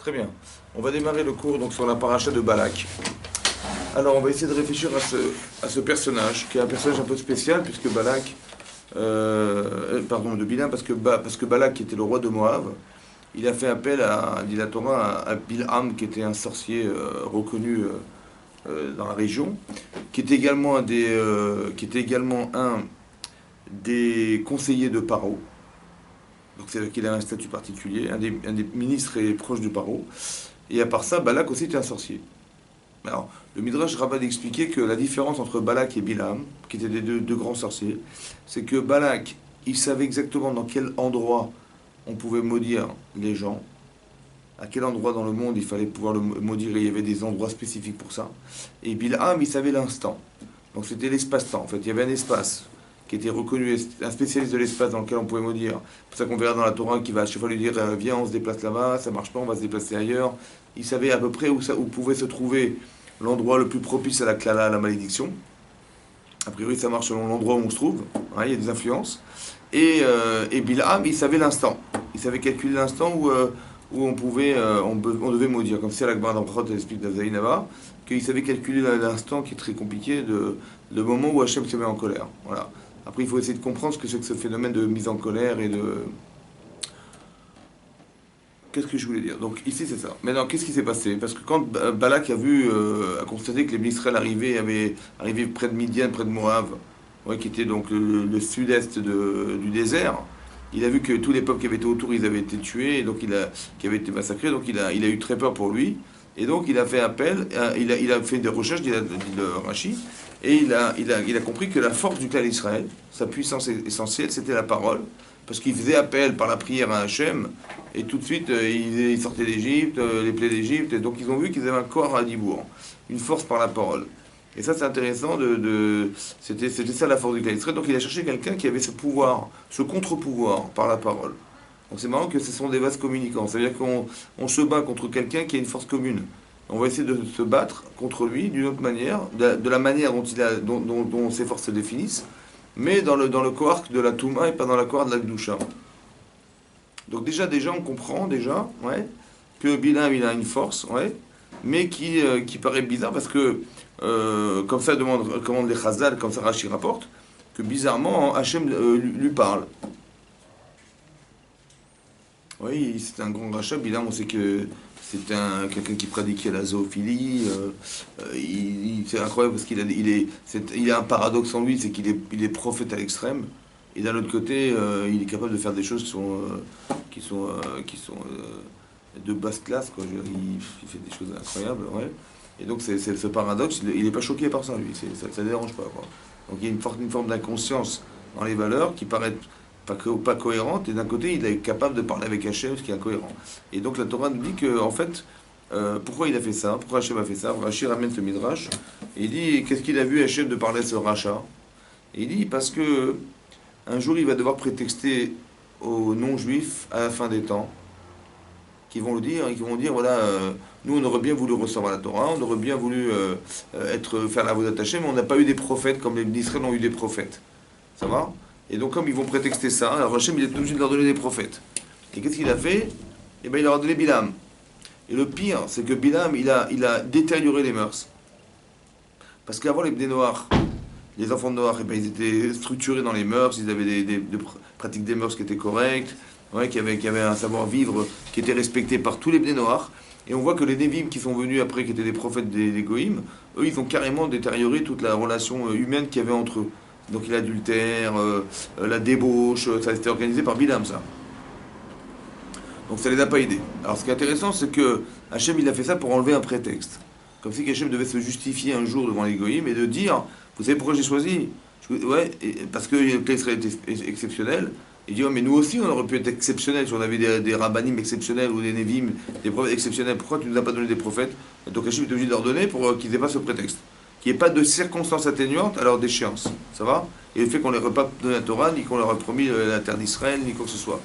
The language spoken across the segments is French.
Très bien. On va démarrer le cours donc, sur la paracha de Balak. Alors, on va essayer de réfléchir à ce personnage, qui est un personnage un peu spécial, puisque Balak, pardon, de Bilam, parce que Balak, qui était le roi de Moab, il a fait appel dit la Torah, à Bilham, qui était un sorcier reconnu dans la région, qui était également un des conseillers de Paro. Donc c'est-à-dire qu'il a un statut particulier, un des ministres est proche de Paro. Et à part ça, Balak aussi était un sorcier. Alors, le Midrash Rabbah expliquait que la différence entre Balak et Bilam, qui étaient des deux grands sorciers, c'est que Balak, il savait exactement dans quel endroit on pouvait maudire les gens, à quel endroit dans le monde il fallait pouvoir le maudire, et il y avait des endroits spécifiques pour ça. Et Bilham, il savait l'instant. Donc c'était l'espace-temps. En fait, il y avait un espace qui était reconnu, un spécialiste de l'espace dans lequel on pouvait maudire. C'est pour ça qu'on verra dans la Torah qui va à chaque fois lui dire viens, on se déplace là-bas, ça marche pas, on va se déplacer ailleurs. Il savait à peu près où pouvait se trouver l'endroit le plus propice à la klala, à la malédiction. A priori, ça marche selon l'endroit où on se trouve. Hein, il y a des influences. Et Bilham, il savait l'instant. Il savait calculer l'instant où on devait maudire. Comme si à l'Akbar d'Amprot explique d'Azaïnava, qu'il savait calculer l'instant qui est très compliqué, le moment où Hachem se met en colère. Voilà. Après, il faut essayer de comprendre ce que c'est que ce phénomène de mise en colère et de... Qu'est-ce que je voulais dire? Donc ici, c'est ça. Maintenant, qu'est-ce qui s'est passé? Parce que quand Balak a constaté que les Israël avaient arrivé près de Midian, près de Moab, ouais, qui était donc le sud-est du désert, il a vu que tous les peuples qui avaient été autour, ils avaient été tués, et donc qui avaient été massacrés, donc il a eu très peur pour lui. Et donc il a fait appel, il a fait des recherches, dit le Rashi, et il a compris que la force du clan d'Israël, sa puissance essentielle, c'était la parole, parce qu'il faisait appel par la prière à Hachem, et tout de suite il sortait d'Égypte, les plaies d'Égypte, et donc ils ont vu qu'ils avaient un corps à Dibour, une force par la parole. Et ça c'est intéressant, c'était ça la force du clan d'Israël, donc il a cherché quelqu'un qui avait ce pouvoir, ce contre-pouvoir par la parole. Donc c'est marrant que ce sont des vases communicants. C'est-à-dire qu'on se bat contre quelqu'un qui a une force commune. On va essayer de se battre contre lui d'une autre manière, de la manière dont ses forces se définissent, mais dans le quark de la Touma et pas dans la quark de la Gdusha. Donc déjà on comprend ouais, que Bilam il a une force, ouais, mais qui paraît bizarre parce que, comme ça commande les Chazal, comme ça Rashi rapporte, que bizarrement Hachem lui parle. Oui, c'est un grand rachat. Bilam, on sait que c'est quelqu'un qui pratiquait la zoophilie. C'est incroyable parce il a un paradoxe en lui, c'est qu'il est prophète à l'extrême. Et d'un autre côté, il est capable de faire des choses qui sont de basse classe, quoi. Il fait des choses incroyables, ouais. Et donc c'est ce paradoxe, il n'est pas choqué par ça, lui. Ça ne dérange pas, quoi. Donc il y a une forme d'inconscience dans les valeurs qui paraît pas cohérente, et d'un côté il est capable de parler avec Hachem, ce qui est incohérent. Et donc la Torah nous dit que, en fait, pourquoi il a fait ça, pourquoi Hachem a fait ça. Rashi ramène ce midrash, et il dit, qu'est-ce qu'il a vu Hachem de parler à ce rachat? Et il dit, parce que un jour il va devoir prétexter aux non-juifs à la fin des temps, qui vont dire, voilà, nous on aurait bien voulu recevoir la Torah, on aurait bien voulu faire la voie Hachem, mais on n'a pas eu des prophètes comme les Israël ont eu des prophètes. Ça va? Et donc, comme ils vont prétexter ça, alors Hachem il est obligé de leur donner des prophètes. Et qu'est-ce qu'il a fait? Eh bien, il leur a donné Bilam. Et le pire, c'est que Bilam, il a détérioré les mœurs. Parce qu'avant, les Bnei Noach, les enfants de Noach, eh bien, ils étaient structurés dans les mœurs, ils avaient des pratiques des mœurs qui étaient correctes, ouais, qui avaient un savoir-vivre qui était respecté par tous les Bnei Noach. Et on voit que les Névim qui sont venus après, qui étaient des prophètes des Goïm, eux, ils ont carrément détérioré toute la relation humaine qu'il y avait entre eux. Donc l'adultère, la débauche, ça a été organisé par Bilam, ça. Donc ça les a pas aidés. Alors ce qui est intéressant, c'est que Hachem il a fait ça pour enlever un prétexte. Comme si Hachem devait se justifier un jour devant les Goïm et de dire, vous savez pourquoi j'ai choisi? Ouais, parce que le cas serait exceptionnel. Il dit, oh, mais nous aussi on aurait pu être exceptionnels si on avait des rabbanim exceptionnels ou des nevim, des prophètes exceptionnels. Pourquoi tu ne nous as pas donné des prophètes? Et donc Hachem est obligé de leur donner pour qu'ils n'aient pas ce prétexte. Qu'il n'y ait pas de circonstances atténuantes à leur déchéance. Ça va? Et le fait qu'on ne leur ait pas donné la Torah, ni qu'on leur ait promis la terre d'Israël, ni quoi que ce soit.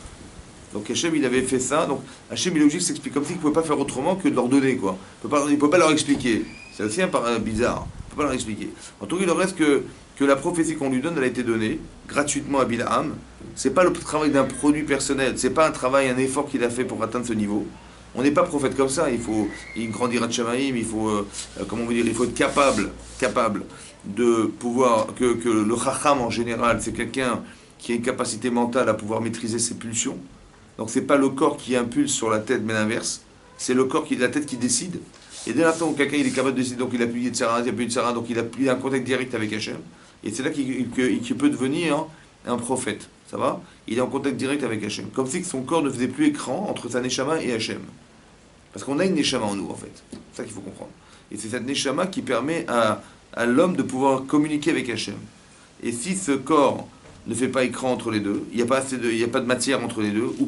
Donc Hachem, il avait fait ça. Donc Hachem, il est obligé de s'expliquer comme s'il ne pouvait pas faire autrement que de leur donner, quoi. Il ne peut pas leur expliquer. C'est aussi bizarre. Il ne peut pas leur expliquer. En tout cas, il en reste que la prophétie qu'on lui donne, elle a été donnée gratuitement à Bilham. C'est pas le travail d'un produit personnel. C'est pas un effort qu'il a fait pour atteindre ce niveau. On n'est pas prophète comme ça. Il grandira de Shamaïm, comment vous dire, il faut être capable de pouvoir, que le Chacham en général, c'est quelqu'un qui a une capacité mentale à pouvoir maîtriser ses pulsions. Donc c'est pas le corps qui impulse sur la tête, mais l'inverse. C'est le corps la tête qui décide. Et dès l'instant où quelqu'un il est capable de décider, donc il a plus de Sarah, il a plus de Sarah, donc il a un contact direct avec Hachem. Et c'est là qu'il peut devenir un prophète. Ça va? Il est en contact direct avec Hachem. Comme si son corps ne faisait plus écran entre sa Neshama et Hachem. Parce qu'on a une Neshama en nous, en fait. C'est ça qu'il faut comprendre. Et c'est cette Neshama qui permet à l'homme de pouvoir communiquer avec Hachem. Et si ce corps ne fait pas écran entre les deux, il n'y a pas de matière entre les deux, ou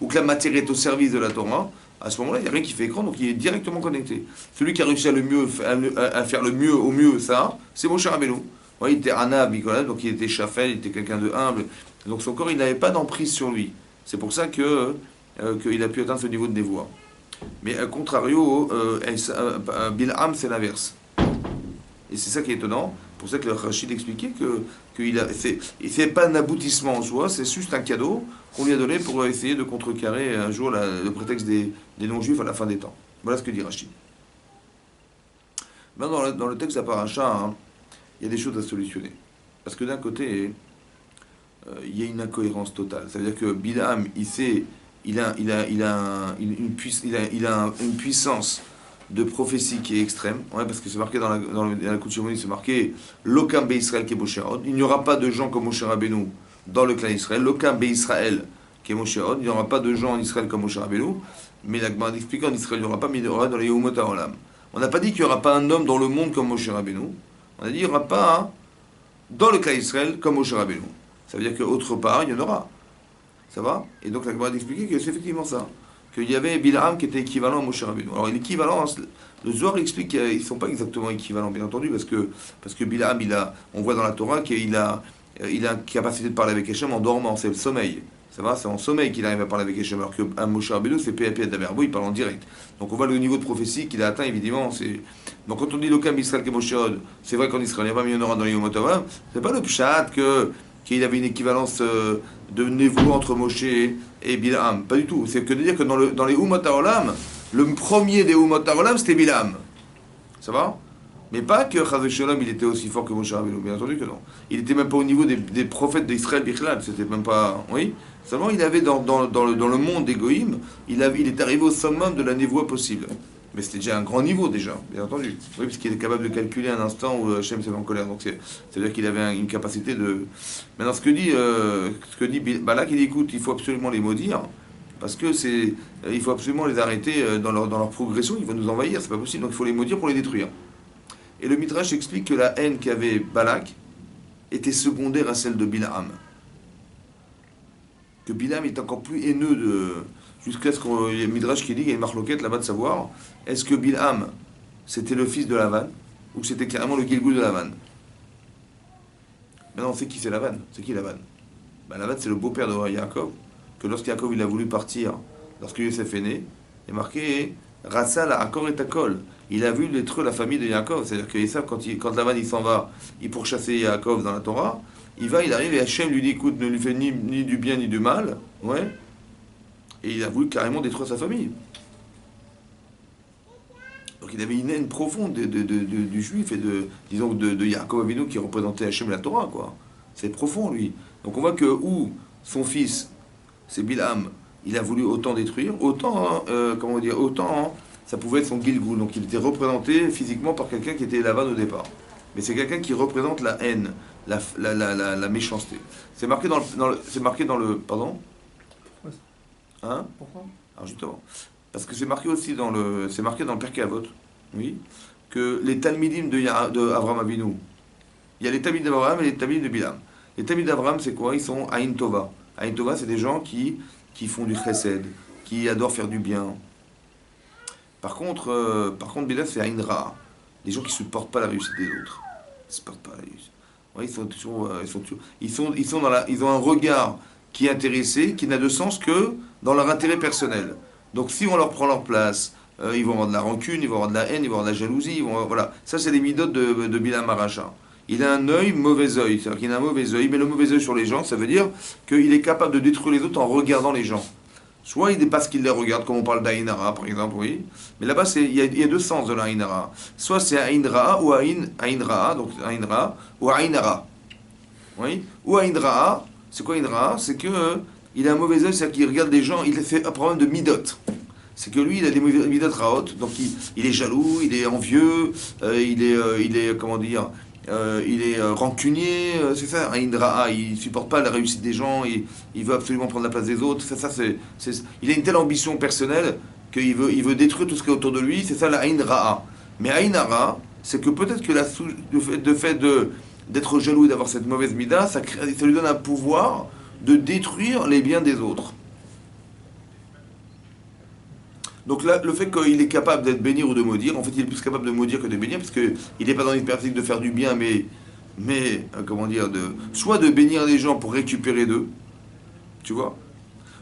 que la matière est au service de la Torah, à ce moment-là, il n'y a rien qui fait écran, donc il est directement connecté. Celui qui a réussi à faire le mieux au mieux ça, c'est Moshe Rabbeinu. Ouais, il était Anab, Nicolas, donc il était Shafel, il était quelqu'un de humble. Donc son corps, il n'avait pas d'emprise sur lui. C'est pour ça qu'il a pu atteindre ce niveau de dévoi. Mais à contrario, Bilham, c'est l'inverse. Et c'est ça qui est étonnant. C'est pour ça que le Rachid expliquait c'est pas un aboutissement en soi, c'est juste un cadeau qu'on lui a donné pour essayer de contrecarrer un jour le prétexte des non-juifs à la fin des temps. Voilà ce que dit Rachid. Maintenant, dans le texte de la paracha, hein, il y a des choses à solutionner. Parce que d'un côté, il y a une incohérence totale. Ça veut dire que Bilham, il a une puissance de prophétie qui est extrême, ouais, parce que c'est marqué dans la coutume, c'est marqué l'Okam Israël qui est Moshe Aaron. Il n'y aura pas de gens comme Moshe Rabbeinu dans le clan Israël. L'Okam Israël qui est Moshe Aaron. Il n'y aura pas de gens en Israël comme Moshe Rabbeinu. Mais la Gemara explique en Israël, il n'y aura pas, mais il y aura dans les Yehumot HaOlam. On n'a pas dit qu'il n'y aura pas un homme dans le monde comme Moshe Rabbeinu. On a dit qu'il n'y aura pas dans le clan Israël comme Moshe Rabbeinu. Ça veut dire qu'autre part, il y en aura. Ça va? Et donc la Gemara explique que c'est effectivement ça. Qu'il y avait Bilham qui était équivalent à Moshe Rabbeinu. Alors l'équivalent, le Zohar explique qu'ils ne sont pas exactement équivalents, bien entendu, parce que Bilham, on voit dans la Torah qu'il a une capacité de parler avec Hachem en dormant, c'est le sommeil. Ça va, c'est en sommeil qu'il arrive à parler avec Hachem, alors qu'un Moshe Rabbeinu, c'est PAP d'Averbo, il parle en direct. Donc on voit le niveau de prophétie qu'il a atteint, évidemment. Donc quand on dit l'Okam Israël qui est Moshe Aaron, c'est vrai qu'en Israël, il n'y a pas mais il y en aura dans les Yom Tov, c'est pas le pshat qu'il avait une équivalence de névou entre Moshe et Bilham. Pas du tout. C'est que de dire que dans les Umot HaOlam, le premier des Umot HaOlam, c'était Bilham. Ça va? Mais pas que Chaz Shalom, il était aussi fort que Moshe Rabbeinu. Bien entendu que non. Il n'était même pas au niveau des prophètes d'Israël Bichlal. C'était même pas... Oui. Seulement, il avait dans le monde des Goïm, il est arrivé au summum de la névoie possible. Mais c'était déjà un grand niveau, déjà, bien entendu. Oui, parce qu'il est capable de calculer un instant où Hachem s'est en colère. Donc, c'est-à-dire qu'il avait une capacité de... Maintenant, ce que dit Balak, il dit, écoute, il faut absolument les maudire, parce que il faut absolument les arrêter dans leur progression, ils vont nous envahir, c'est pas possible, donc il faut les maudire pour les détruire. Et le Midrash explique que la haine qu'avait Balak était secondaire à celle de Bilham. Que Bilham est encore plus haineux jusqu'à ce qu'il y ait un Midrash qui dit qu'il y a une marloquette là-bas de savoir est-ce que Bilham c'était le fils de Lavan ou c'était carrément le Gilgul de Lavan. Maintenant on sait qui c'est Lavan. C'est qui Lavan? Lavan c'est le beau-père de Yaakov, que lorsqu'Yaakov il a voulu partir, lorsque Yosef est né, il est marqué Rassal à Akor et Takol. Il a vu détruire la famille de Yaakov. C'est-à-dire que Esav, quand Lavan il s'en va, il pourchasser Yaakov dans la Torah, il arrive et Hachem lui dit écoute, ne lui fais ni du bien ni du mal. Ouais. Et il a voulu carrément détruire sa famille. Donc il avait une haine profonde du juif et de Yaakov Avinu qui représentait Hachem et la Torah, quoi. C'est profond, lui. Donc on voit que où son fils, c'est Bilham, il a voulu autant détruire, autant, ça pouvait être son Gilgul. Donc il était représenté physiquement par quelqu'un qui était Lavan au départ. Mais c'est quelqu'un qui représente la haine, la méchanceté. C'est marqué dans le... Pardon? Hein? Pourquoi? Alors justement, parce que c'est marqué aussi dans le Pirkei Avot, oui, que les Talmidim de Avraham Avinu, il y a les Talmidim d'Avraham et les Talmidim de Bilham. Les Talmidim d'Avraham, c'est quoi? Ils sont Aïn Tova. Aïn Tova, c'est des gens qui font du chesed, qui adorent faire du bien. Par contre, Bilham, c'est Aïn Ra, des gens qui ne supportent pas la réussite des autres. Ils ne supportent pas la réussite. Ouais, ils ont un regard qui est intéressé, qui n'a de sens que dans leur intérêt personnel. Donc si on leur prend leur place, ils vont avoir de la rancune, ils vont avoir de la haine, ils vont avoir de la jalousie, voilà. Ça c'est les midotes de Bilham Aracha. Il a un œil, mauvais œil, c'est-à-dire qu'il a un mauvais œil, mais le mauvais œil sur les gens, ça veut dire qu'il est capable de détruire les autres en regardant les gens. Soit il dépasse qu'il les regarde, comme on parle d'Aïnara, par exemple, oui. Mais là-bas, il y a deux sens de l'Aïnara. Soit c'est Aïnra ou Aïnra, donc Aïnra, ou Aïnara. Oui. Ou Aïnra, c'est quoi Aïnra? C'est que il a un mauvais œil, c'est-à-dire qu'il regarde les gens, il fait un problème de midot. C'est que lui, il a des midot raot, donc il est jaloux, il est envieux, comment dire, il est rancunier, c'est ça, un Indra'a, il supporte pas la réussite des gens, il veut absolument prendre la place des autres, il a une telle ambition personnelle qu'il veut détruire tout ce qui est autour de lui, c'est ça la Indra'a. Mais Ainara, c'est que peut-être que d'être jaloux et d'avoir cette mauvaise mida, ça lui donne un pouvoir de détruire les biens des autres. Donc là, le fait qu'il est capable d'être béni ou de maudire, en fait, il est plus capable de maudire que de bénir, parce qu'il n'est pas dans une perspective de faire du bien, mais comment dire, soit de bénir les gens pour récupérer d'eux, tu vois,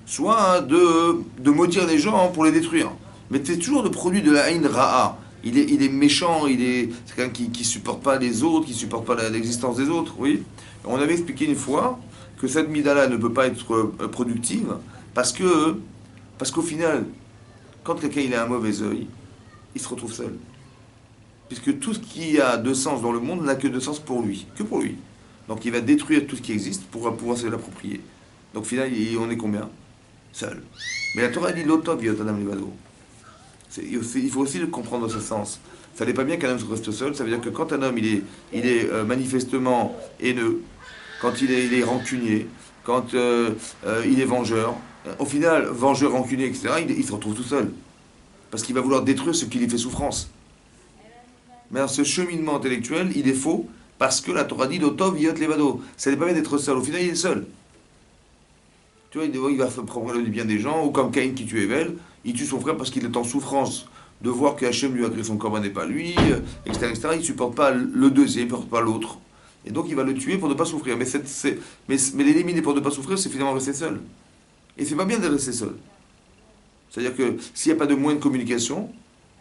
soit de maudire les gens pour les détruire. Mais c'est toujours le produit de la haine ra'a. Il est méchant, c'est quelqu'un qui supporte pas les autres, qui supporte pas l'existence des autres, oui. On avait expliqué une fois que cette mida-là ne peut pas être productive, parce qu'au final, quand quelqu'un il a un mauvais œil, il se retrouve seul. Puisque tout ce qui a de sens dans le monde n'a que de sens pour lui, que pour lui. Donc il va détruire tout ce qui existe pour pouvoir se l'approprier. Donc au final, on est combien? Seul. Mais la Torah dit l'otov yotanam levado. Il faut aussi le comprendre dans ce sens. Ça n'est pas bien qu'un homme se reste seul, ça veut dire que quand un homme il est manifestement haineux, quand il est rancunier, quand il est vengeur, au final, vengeur, rancunier, etc., il se retrouve tout seul. Parce qu'il va vouloir détruire ce qui lui fait souffrance. Mais dans ce cheminement intellectuel, il est faux, parce que la Torah dit l'otov yot levado. Ça n'est pas bien d'être seul, au final il est seul. Tu vois, il va prendre le bien des gens, ou comme Caïn qui tue Evel, il tue son frère parce qu'il est en souffrance de voir que Hachem lui a créé son corban et pas lui, etc., etc. Il ne supporte pas le deuxième, il ne supporte pas l'autre. Et donc il va le tuer pour ne pas souffrir. Mais l'éliminer pour ne pas souffrir, c'est finalement rester seul. Et c'est pas bien de rester seul. C'est-à-dire que s'il n'y a pas de moyen de communication,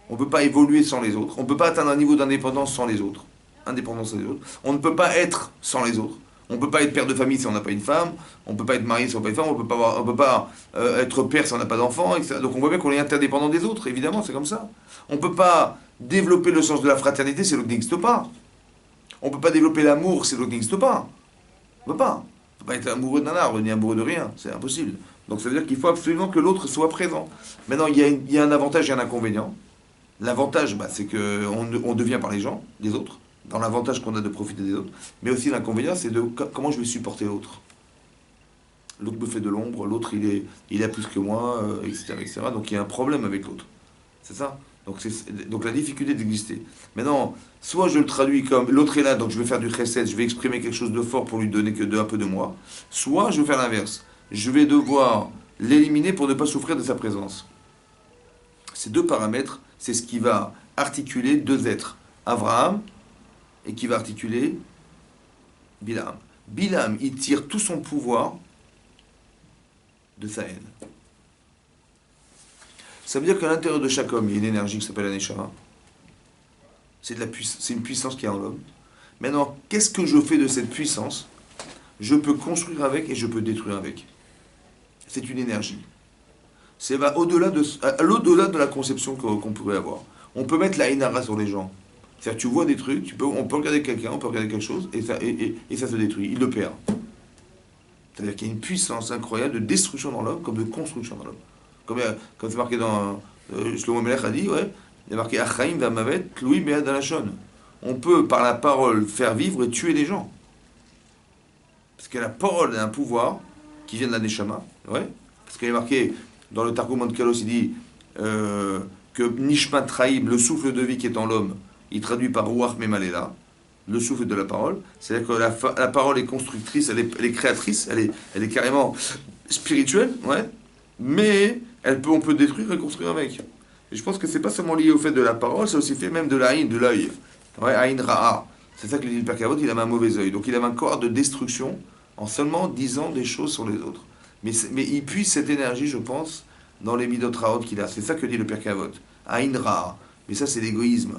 on ne peut pas évoluer sans les autres. On ne peut pas atteindre un niveau d'indépendance sans les autres. Indépendance sans les autres. On ne peut pas être sans les autres. On ne peut pas être père de famille si on n'a pas une femme. On ne peut pas être marié si on n'a pas une femme. On ne peut pas être père si on n'a pas d'enfant, etc. Donc on voit bien qu'on est interdépendant des autres, évidemment, c'est comme ça. On ne peut pas développer le sens de la fraternité si l'autre n'existe pas. On ne peut pas développer l'amour si l'autre n'existe pas. On ne peut pas. On ne peut pas être amoureux d'un arbre ni amoureux de rien. C'est impossible. Donc ça veut dire qu'il faut absolument que l'autre soit présent. Maintenant, il y a un avantage et un inconvénient. L'avantage, c'est qu'on devient par les autres, dans l'avantage qu'on a de profiter des autres. Mais aussi l'inconvénient, c'est comment je vais supporter l'autre. L'autre me fait de l'ombre, l'autre il a plus que moi, etc., etc. Donc il y a un problème avec l'autre. C'est ça. Donc la difficulté d'exister. Maintenant, soit je le traduis comme l'autre est là, donc je vais faire du chesed, je vais exprimer quelque chose de fort pour lui donner un peu de moi. Soit je vais faire l'inverse. Je vais devoir l'éliminer pour ne pas souffrir de sa présence. Ces deux paramètres, c'est ce qui va articuler deux êtres. Abraham, et qui va articuler Bilam. Bilam, il tire tout son pouvoir de sa haine. Ça veut dire qu'à l'intérieur de chaque homme, il y a une énergie qui s'appelle la Neshama. C'est une puissance qui est en l'homme. Maintenant, qu'est-ce que je fais de cette puissance? Je peux construire avec et je peux détruire avec. C'est une énergie. C'est au-delà de la conception qu'on pourrait avoir. On peut mettre la inara sur les gens. C'est-à-dire tu vois des trucs, on peut regarder quelqu'un, on peut regarder quelque chose, et ça se détruit, il le perd. C'est-à-dire qu'il y a une puissance incroyable de destruction dans l'homme, comme de construction dans l'homme. Comme c'est marqué dans... Shlomo Melech a dit, ouais, il y a marqué Achaim v'amavet tloui be'ad halashon. On peut, par la parole, faire vivre et tuer les gens. Parce que la parole a un pouvoir qui vient de la Neshama, ouais. Parce qu'il est marqué... Dans le Targum Onkelos, il dit que Nishmat Traïm, le souffle de vie qui est en l'homme, il traduit par Ruach Memalela, le souffle de la parole. C'est-à-dire que la parole est constructrice, elle est créatrice, elle est carrément spirituelle, ouais, mais on peut détruire et construire avec. Et je pense que c'est pas seulement lié au fait de la parole, c'est aussi fait même de l'Aïn, de l'œil. Ouais, Aïn Ra'a. C'est ça que dit le Père Kavod, il avait un mauvais œil. Donc il avait un corps de destruction en seulement disant des choses sur les autres. Mais il puise cette énergie, je pense, dans les midot raot qu'il a. C'est ça que dit le Père Kavod. Aïn Ra'a. Mais ça, c'est l'égoïsme.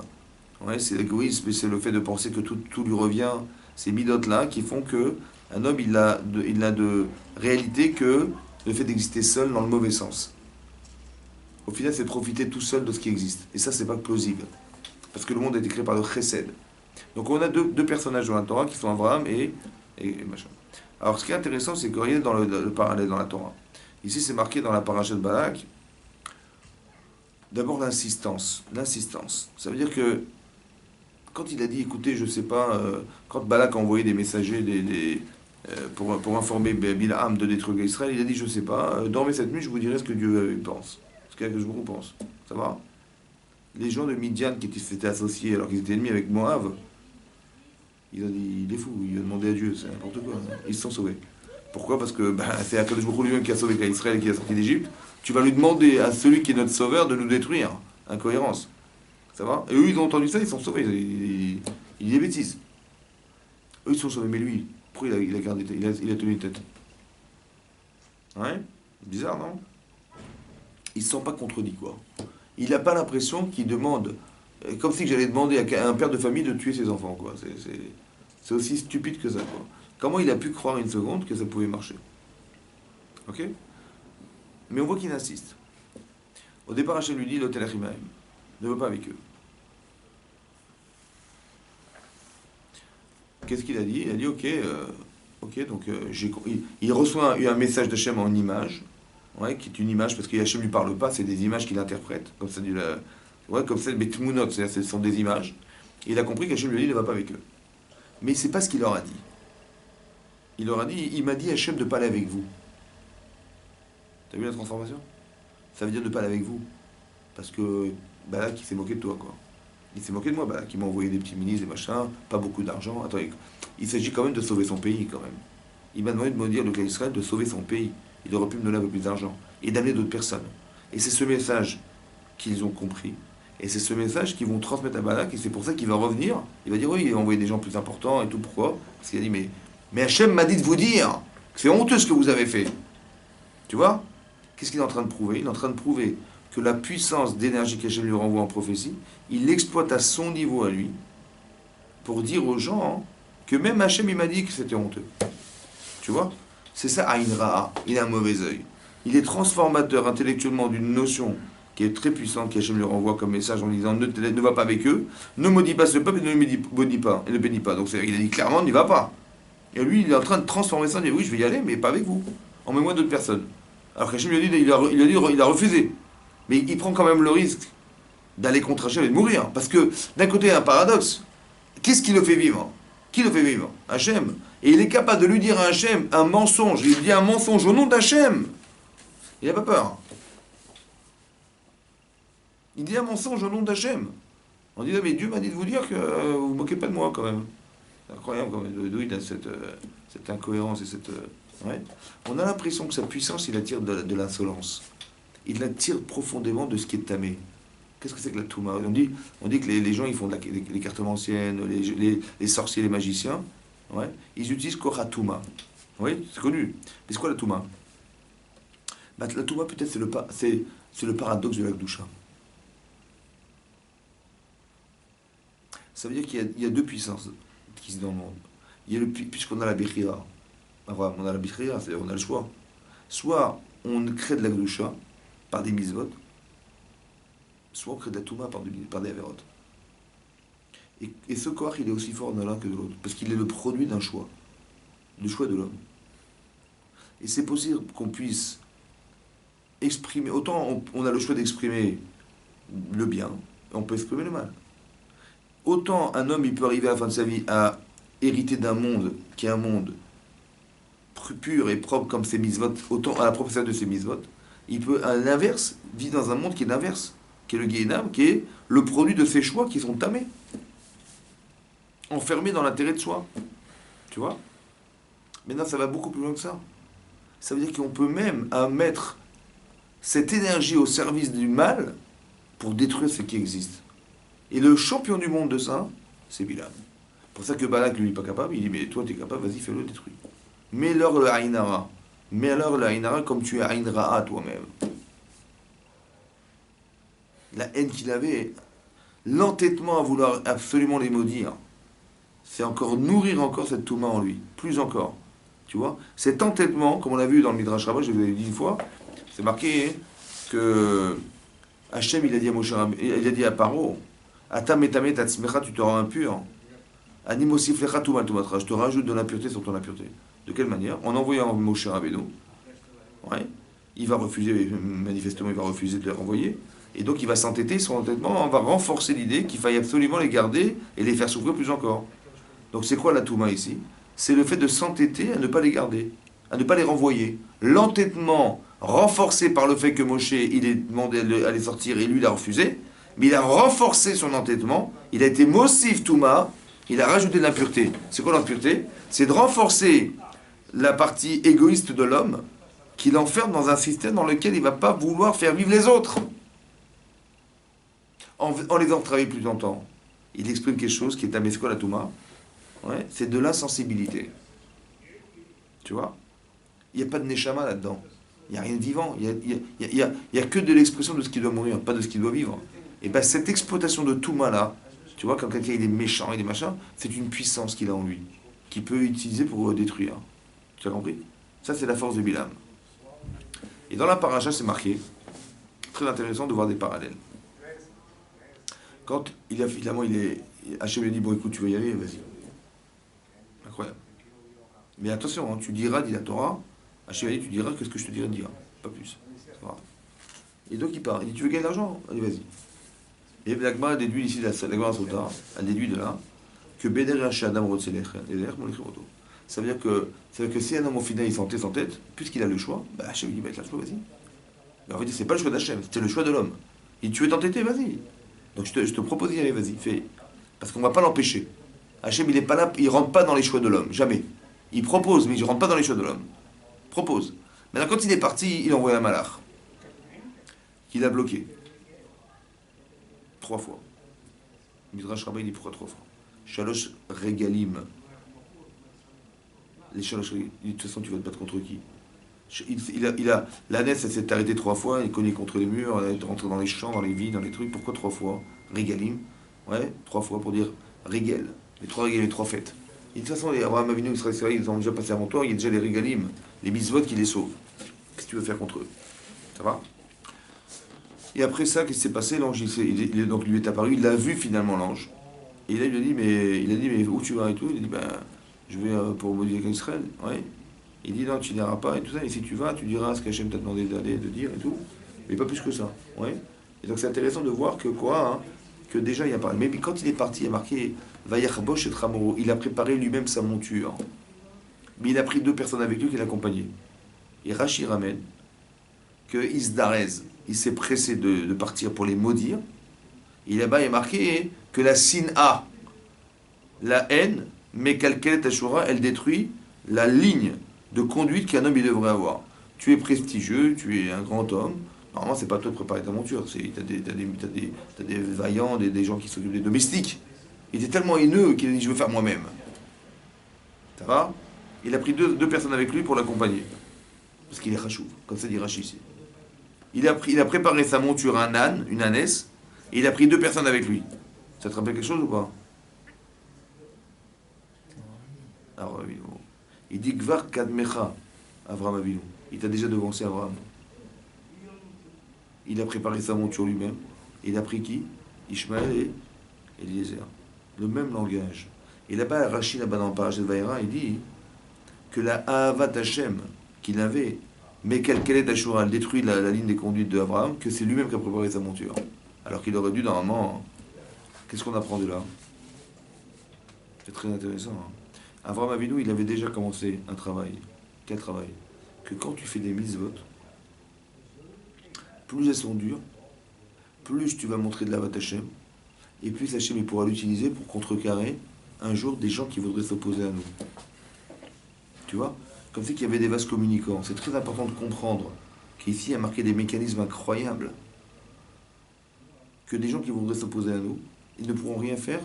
Ouais, c'est l'égoïsme, c'est le fait de penser que tout lui revient. Ces midotes-là qui font que un homme, il a de réalité que le fait d'exister seul dans le mauvais sens. au final, c'est de profiter tout seul de ce qui existe. Et ça, c'est pas plausible. Parce que le monde a été créé par le chesed. Donc on a deux personnages dans la Torah qui sont Abraham et machin. Alors ce qui est intéressant, c'est que regardez dans le parallèle dans la Torah. Ici, c'est marqué dans la paracha de Balak. D'abord l'insistance. L'insistance. Ça veut dire que quand il a dit, écoutez, je sais pas, quand Balak a envoyé des messagers pour informer Bilham de détruire Israël, il a dit, je sais pas, dormez cette nuit, je vous dirai ce que Dieu pense. Ce que je vous pense. Ça va? Les gens de Midian qui s'étaient associés alors qu'ils étaient ennemis avec Moab, il a dit, il est fou, il a demandé à Dieu, c'est n'importe quoi. Ils se sont sauvés. Pourquoi? Parce que c'est Akadosh Baruch Hu lui-même qui a sauvé Israël et qui a sorti d'Égypte. Tu vas lui demander à celui qui est notre sauveur de nous détruire. Incohérence. Ça va? Et eux, ils ont entendu ça, ils sont sauvés. Il dit des bêtises. Eux, ils sont sauvés, mais lui, pourquoi il a gardé, il a tenu tête? Ouais? Bizarre, non? Il ne se sent pas contredit, quoi. Il n'a pas l'impression qu'il demande, comme si j'allais demander à un père de famille de tuer ses enfants, quoi. C'est aussi stupide que ça, quoi. Comment il a pu croire une seconde que ça pouvait marcher? Ok? Mais on voit qu'il insiste. Au départ, Hachem lui dit, l'hôtel Achimaim, ne veut pas avec eux. Qu'est-ce qu'il a dit? Il a dit, ok, donc il reçoit un message d'Hachem en image, ouais, qui est une image, parce que Hachem ne lui parle pas, c'est des images qu'il interprète, comme ça, comme ça, mais Tmunot, ce sont des images. Et il a compris qu'Hachem lui a dit, ne va pas avec eux. Mais c'est pas ce qu'il leur a dit. Il leur a dit, il m'a dit Hachem de ne pas aller avec vous. T'as vu la transformation? Ça veut dire de ne pas aller avec vous. Parce que Balak, il s'est moqué de toi, quoi. Il s'est moqué de moi, Balak. Il m'a envoyé des petits ministres, des machins, pas beaucoup d'argent. Attends, il s'agit quand même de sauver son pays, quand même. Il m'a demandé de me dire, le cas d'Israël, de sauver son pays. Il aurait pu me donner un peu plus d'argent. Et d'amener d'autres personnes. Et c'est ce message qu'ils ont compris. Et c'est ce message qu'ils vont transmettre à Balak. Et c'est pour ça qu'il va revenir. Il va dire, oui, il a envoyé des gens plus importants et tout. Pourquoi? Parce qu'il a dit, mais Hachem m'a dit de vous dire que c'est honteux ce que vous avez fait. Tu vois? Qu'est-ce qu'il est en train de prouver? Il est en train de prouver que la puissance d'énergie qu'Hachem lui renvoie en prophétie, il l'exploite à son niveau à lui, pour dire aux gens que même Hachem, il m'a dit que c'était honteux. Tu vois? C'est ça, Aïn Ra'a. Il a un mauvais œil. Il est transformateur intellectuellement d'une notion qui est très puissante, qu'Hachem lui renvoie comme message en disant ne va pas avec eux, ne maudis pas ce peuple et ne le maudis pas, et ne bénis pas. Donc il a dit clairement, n'y va pas. Et lui, il est en train de transformer ça, il dit oui, je vais y aller, mais pas avec vous. Emmène-moi d'autres personnes. Alors qu'Hachem lui a dit, il a refusé. Mais il prend quand même le risque d'aller contre Hachem et de mourir. Parce que d'un côté, il y a un paradoxe. Qu'est-ce qui le fait vivre? Qui le fait vivre? Hachem. Et il est capable de lui dire à Hachem un mensonge. Il lui dit un mensonge au nom d'Hachem. Il n'a pas peur. Il dit un mensonge au nom d'Hachem. On dit, mais Dieu m'a dit de vous dire que vous ne moquez pas de moi quand même. C'est incroyable quand même. D'où il a cette incohérence et cette... ouais. On a l'impression que sa puissance, il attire de l'insolence. Il l'attire profondément de ce qui est tamé. Qu'est-ce que c'est que la Touma? On dit que les gens, ils font les cartomanciennes, les sorciers, les magiciens. Ouais. Ils utilisent Koratouma. Oui, c'est connu. Mais c'est quoi la Touma? La Touma, peut-être, c'est le paradoxe de la Gdusha. Ça veut dire qu'il y a deux puissances qui sont dans le monde. Il y a puisqu'on a la Bechira. Enfin, on a la Bechira, c'est-à-dire on a le choix. Soit on crée de la Gdusha par des mitzvot, soit on crée de la Touma par des avérotes. Et ce corps, il est aussi fort de l'un que de l'autre, parce qu'il est le produit d'un choix, le choix de l'homme. Et c'est possible qu'on puisse exprimer, autant on a le choix d'exprimer le bien, on peut exprimer le mal. Autant un homme, il peut arriver à la fin de sa vie à hériter d'un monde qui est un monde pur et propre comme ses mitzvot, autant à la proportion de ses mitzvot, il peut, à l'inverse, vivre dans un monde qui est l'inverse, qui est le Guéhenam, qui est le produit de ses choix qui sont tamés, enfermés dans l'intérêt de soi. Tu vois? Maintenant, ça va beaucoup plus loin que ça. Ça veut dire qu'on peut même mettre cette énergie au service du mal pour détruire ce qui existe. Et le champion du monde de ça, c'est Bilam. C'est pour ça que Balak, lui, n'est pas capable. Il dit, mais toi, tu es capable, vas-y, fais-le, détruis. Mets-leur le Aïnara. Mets-leur le Aïnara comme tu es Aïnra'a toi-même. La haine qu'il avait, l'entêtement à vouloir absolument les maudire, c'est encore nourrir encore cette Touma en lui. Plus encore. Tu vois? Cet entêtement, comme on l'a vu dans le Midrash Rabbah, je vous l'ai dit une fois, c'est marqué que Hachem, il a dit à Moshe il a dit à Paro, Atam etamet atzmecha, tu te rends impur. Anim osiflecha tumat tumatra, je te rajoute de l'impureté sur ton impureté. De quelle manière? En envoyant Moshe Rabbeinu, ouais, il va refuser, manifestement, il va refuser de les renvoyer. Et donc, il va s'entêter, son entêtement, on va renforcer l'idée qu'il faille absolument les garder et les faire souffrir plus encore. Donc, c'est quoi la Touma ici? C'est le fait de s'entêter à ne pas les garder, à ne pas les renvoyer. L'entêtement renforcé par le fait que Moshe, il est demandé à les sortir et lui, il a refusé, mais il a renforcé son entêtement, il a été Mosif Touma, il a rajouté de l'impureté. C'est quoi l'impureté? C'est de renforcer la partie égoïste de l'homme qui l'enferme dans un système dans lequel il ne va pas vouloir faire vivre les autres. En les faisant travailler plus longtemps, il exprime quelque chose qui est un Mesko la Touma. Ouais, c'est de l'insensibilité. Tu vois? Il n'y a pas de Neshama là-dedans. Il n'y a rien de vivant. Il y a que de l'expression de ce qui doit mourir, pas de ce qui doit vivre. Et bien cette exploitation de Touma là, tu vois, quand quelqu'un il est méchant, il est machin, c'est une puissance qu'il a en lui, qu'il peut utiliser pour détruire. Tu as compris? Ça, c'est la force de Bilam. Et dans la paracha, c'est marqué, très intéressant de voir des parallèles. Quand finalement Hachem lui a dit, bon écoute, tu veux y aller, vas-y. Incroyable. Mais attention, hein, tu diras, dit la Torah, Hachem lui a dit, tu diras que ce que je te dirai de dire, pas plus. Et donc il part, il dit, tu veux gagner de l'argent? Allez, vas-y. Et l'Agma déduit ici, la Gemara Sota, elle déduit de là, que Beder Adam Rotzelech, ça veut dire que si un homme au final il s'entête, puisqu'il a le choix, bah Hachem lui dit, bah il a le choix, vas-y. Mais en fait, c'est pas le choix d'Hachem, c'est le choix de l'homme. Et tu veux t'entêter, vas-y. Donc je te propose d'y aller, vas-y, fais. Parce qu'on ne va pas l'empêcher. Hachem, il n'est pas là, il ne rentre pas dans les choix de l'homme, jamais. Il propose, mais il ne rentre pas dans les choix de l'homme. Propose. Maintenant, quand il est parti, il envoie un malach. Qu'il a bloqué. 3 fois. Midrash Rabbah, il dit pourquoi 3 fois? Shalosh Regalim. Les Shalosh Regalim. De toute façon, tu vas te battre contre qui? L'ânesse, elle s'est arrêtée 3 fois, il cognait contre les murs, elle est rentrée dans les champs, dans les vies, dans les trucs. Pourquoi 3 fois? Régalim. Ouais, 3 fois pour dire régal. Les 3 régalim, les 3 fêtes. Et de toute façon, les Abraham Avinu, Israël, ils ont déjà passé avant toi, il y a déjà les régalim, les mitzvot qui les sauvent. Qu'est-ce que tu veux faire contre eux? Ça va? Et après ça, qu'est-ce qui s'est passé? L'ange, donc lui est apparu, il l'a vu finalement, l'ange. Et là, il a dit, mais où tu vas et tout? Il a dit, ben, je vais pour maudire Israël. Ouais. Il dit non, tu n'iras pas et tout ça, et si tu vas, tu diras ce qu'Hachem t'a demandé d'aller, de dire et tout, mais pas plus que ça. Ouais. Et donc c'est intéressant de voir que quoi, hein, que déjà il y a parlé. Mais quand il est parti, il y a marqué Vayachbosh et Tramoro, il a préparé lui-même sa monture. Mais il a pris 2 personnes avec lui qui l'accompagnaient. Et Rashi ramène que Isdarez, il s'est pressé de partir pour les maudire. Et là-bas, il est marqué que la Sin'a, la haine, Mekalkelet Ashura, elle détruit la ligne de conduite qu'un homme il devrait avoir. Tu es prestigieux, tu es un grand homme. Normalement, c'est pas toi de préparer ta monture. T'as des vaillants, des gens qui s'occupent des domestiques. Il était tellement haineux qu'il a dit je veux faire moi-même. Ça va? Il a pris deux personnes avec lui pour l'accompagner. Parce qu'il est rachou, comme ça dit Rashi ici. Il a préparé sa monture un âne, une ânesse, et il a pris 2 personnes avec lui. Ça te rappelle quelque chose ou pas? Alors, il dit Gvar Kadmecha, Avraham Avinu. Il t'a déjà devancé, Avraham. Il a préparé sa monture lui-même. Il a pris qui? Ishmaël et Eliezer. Le même langage. Et là-bas, Rachid, là-bas dans le Parashat Vayera, il dit que la Ahavat Hashem qu'il avait, mais quelle est Ashura, elle détruit la ligne des conduites de Abraham, que c'est lui-même qui a préparé sa monture. Alors qu'il aurait dû, normalement. Qu'est-ce qu'on apprend de là? C'est très intéressant. Hein. Avraham Avinu, il avait déjà commencé un travail. Quel travail? Que quand tu fais des mitzvot, plus elles sont dures, plus tu vas montrer de la Hashem, et plus Hashem il pourra l'utiliser pour contrecarrer un jour des gens qui voudraient s'opposer à nous. Tu vois? Comme si qu'il y avait des vases communicants. C'est très important de comprendre qu'ici il y a marqué des mécanismes incroyables. Que des gens qui voudraient s'opposer à nous, ils ne pourront rien faire